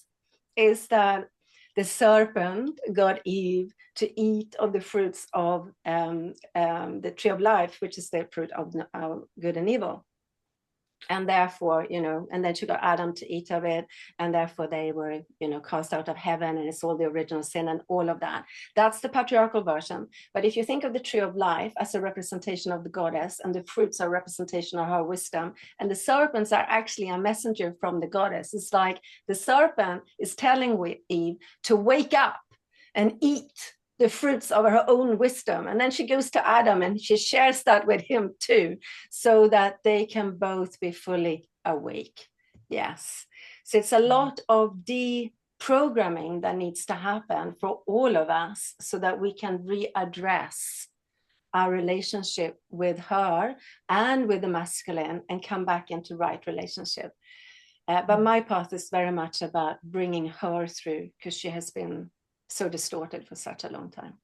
Speaker 3: is that the serpent got Eve to eat of the fruits of the tree of life, which is the fruit of good and evil. And therefore, you know, and then she got Adam to eat of it, and therefore they were, you know, cast out of heaven, and it's all the original sin and all of that. That's the patriarchal version. But if you think of the tree of life as a representation of the goddess, and the fruits are a representation of her wisdom, and the serpents are actually a messenger from the goddess. It's like the serpent is telling Eve to wake up and eat the fruits of her own wisdom. And then she goes to Adam and she shares that with him too, so that they can both be fully awake. Yes. So it's a lot of deprogramming that needs to happen for all of us, so that we can readdress our relationship with her and with the masculine and come back into right relationship. But my path is very much about bringing her through, because she has been so distorted for such a long time.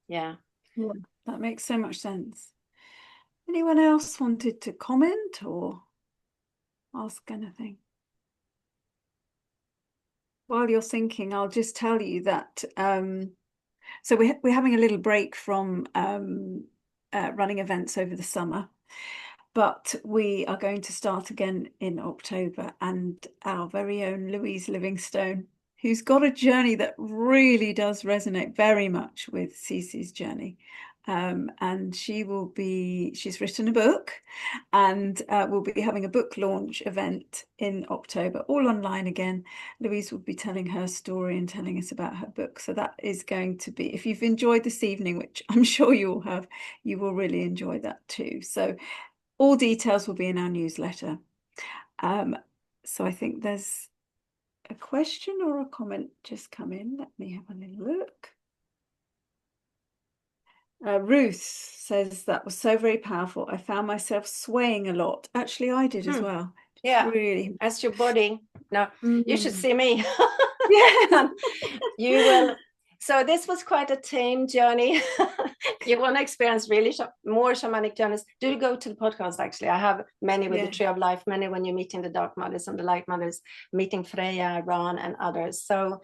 Speaker 3: Yeah,
Speaker 1: that makes so much sense. Anyone else wanted to comment or ask anything? while you're thinking, I'll just tell you that so we're having a little break from running events over the summer, but we are going to start again in October, and our very own Louise Livingstone, who's got a journey that really does resonate very much with Cissi's journey. And she's written a book, and we'll be having a book launch event in October, all online again. Louise will be telling her story and telling us about her book. So that is going to be, if you've enjoyed this evening, which I'm sure you all have, you will really enjoy that too. So all details will be in our newsletter. So I think there's a question or a comment just come in. Let me have a little look. Ruth says that was so very powerful. I found myself swaying a lot. Actually, I did as well.
Speaker 3: Yeah,
Speaker 1: really.
Speaker 3: That's your body. No, you should see me.
Speaker 1: Yeah.
Speaker 3: You will. So this was quite a tame journey. You want to experience really more shamanic journeys, do go to the podcast. Actually, I have many with the Tree of Life, many when you're meeting the Dark Mothers and the Light Mothers, meeting Freya, Ran, and others. So,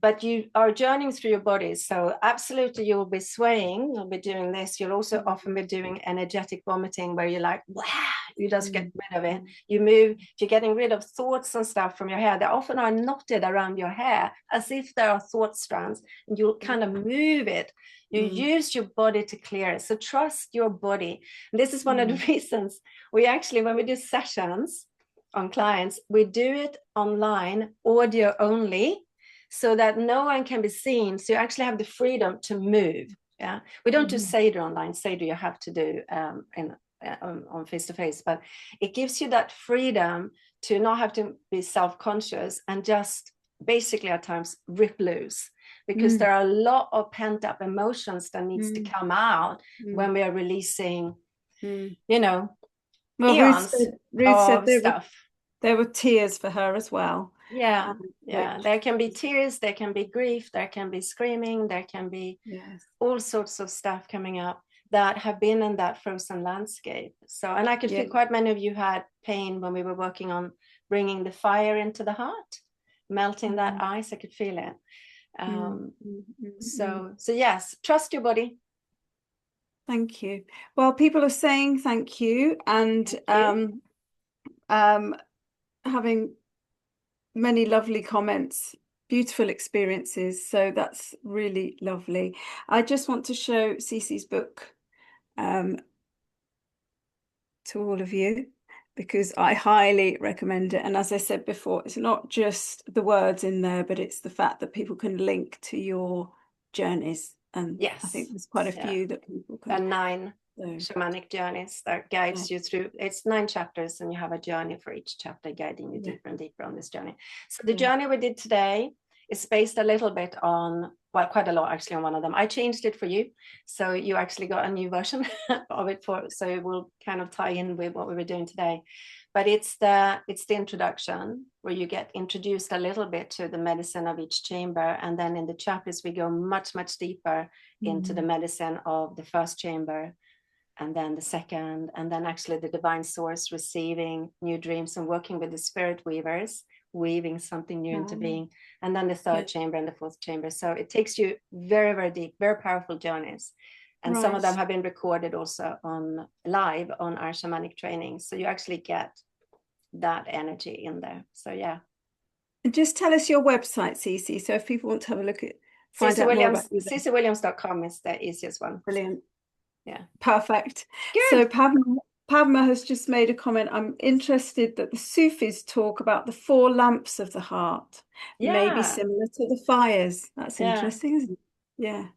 Speaker 3: but you are journeying through your body. So absolutely, you will be swaying. You'll be doing this. You'll also often be doing energetic vomiting, where you're like, wow, you just get rid of it. You move. If you're getting rid of thoughts and stuff from your hair, they often are knotted around your hair, as if there are thought strands, and you'll kind of move it. You use your body to clear it. So trust your body. And this is one of the reasons we actually, when we do sessions on clients, we do it online, audio only, so that no one can be seen. So you actually have the freedom to move. Yeah, we don't do Seder online. Seder you have to do on face-to-face, but it gives you that freedom to not have to be self-conscious and just basically at times rip loose, because there are a lot of pent-up emotions that needs to come out when we are releasing, you know, eons
Speaker 1: Ruth said
Speaker 3: stuff.
Speaker 1: There were tears for her as well.
Speaker 3: Yeah, there can be tears, there can be grief, there can be screaming, there can be all sorts of stuff coming up that have been in that frozen landscape. So, and I could feel quite many of you had pain when we were working on bringing the fire into the heart, melting that ice. I could feel it. So yes, trust your body.
Speaker 1: Thank you. Well, people are saying thank you, and having many lovely comments, beautiful experiences. So that's really lovely. I just want to show Cissi's book to all of you, because I highly recommend it. And as I said before, it's not just the words in there, but it's the fact that people can link to your journeys. And I think there's quite a few that people can.
Speaker 3: And 9 shamanic journeys that guides you through. It's 9 chapters, and you have a journey for each chapter guiding you deeper and deeper on this journey. So the journey we did today is based a little bit on, well, quite a lot actually on one of them. I changed it for you, so you actually got a new version of it so it will kind of tie in with what we were doing today. But it's the introduction, where you get introduced a little bit to the medicine of each chamber, and then in the chapters we go much deeper into the medicine of the first chamber, and then the second, and then actually the divine source receiving new dreams and working with the spirit weavers, weaving something new into being, and then the third chamber and the fourth chamber. So it takes you very deep, very powerful journeys. And some of them have been recorded also on live on our shamanic training. So you actually get that energy in there. So yeah.
Speaker 1: And just tell us your website, Cissi. So if people want to have a look at,
Speaker 3: Cissi Williams, CissiWilliams.com is the easiest one.
Speaker 1: Brilliant.
Speaker 3: Yeah.
Speaker 1: Perfect.
Speaker 3: Good.
Speaker 1: So Padma has just made a comment. I'm interested that the Sufis talk about the 4 lamps of the heart, maybe similar to the fires. That's interesting, isn't it?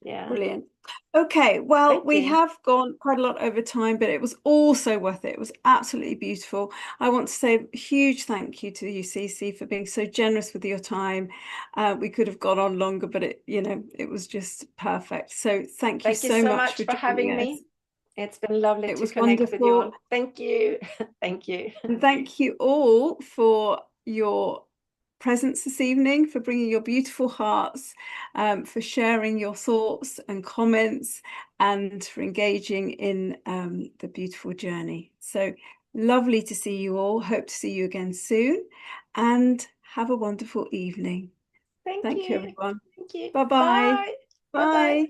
Speaker 1: Yeah. Brilliant. Okay, well, we have gone quite a lot over time, but it was also worth it. It was absolutely beautiful. I want to say a huge thank you to you, Cissi, for being so generous with your time. We could have gone on longer, but it was just perfect. So thank you so much for having me.
Speaker 3: It's been lovely to connect with you all. Thank you. Thank you.
Speaker 1: And thank you all for your presence this evening, for bringing your beautiful hearts, for sharing your thoughts and comments, and for engaging in the beautiful journey. So lovely to see you all. Hope to see you again soon, and Have a wonderful evening.
Speaker 3: Thank
Speaker 1: Thank you,
Speaker 3: you.
Speaker 1: everyone.
Speaker 3: Thank you.
Speaker 1: Bye-bye.
Speaker 3: Bye. Bye-bye.
Speaker 1: Bye.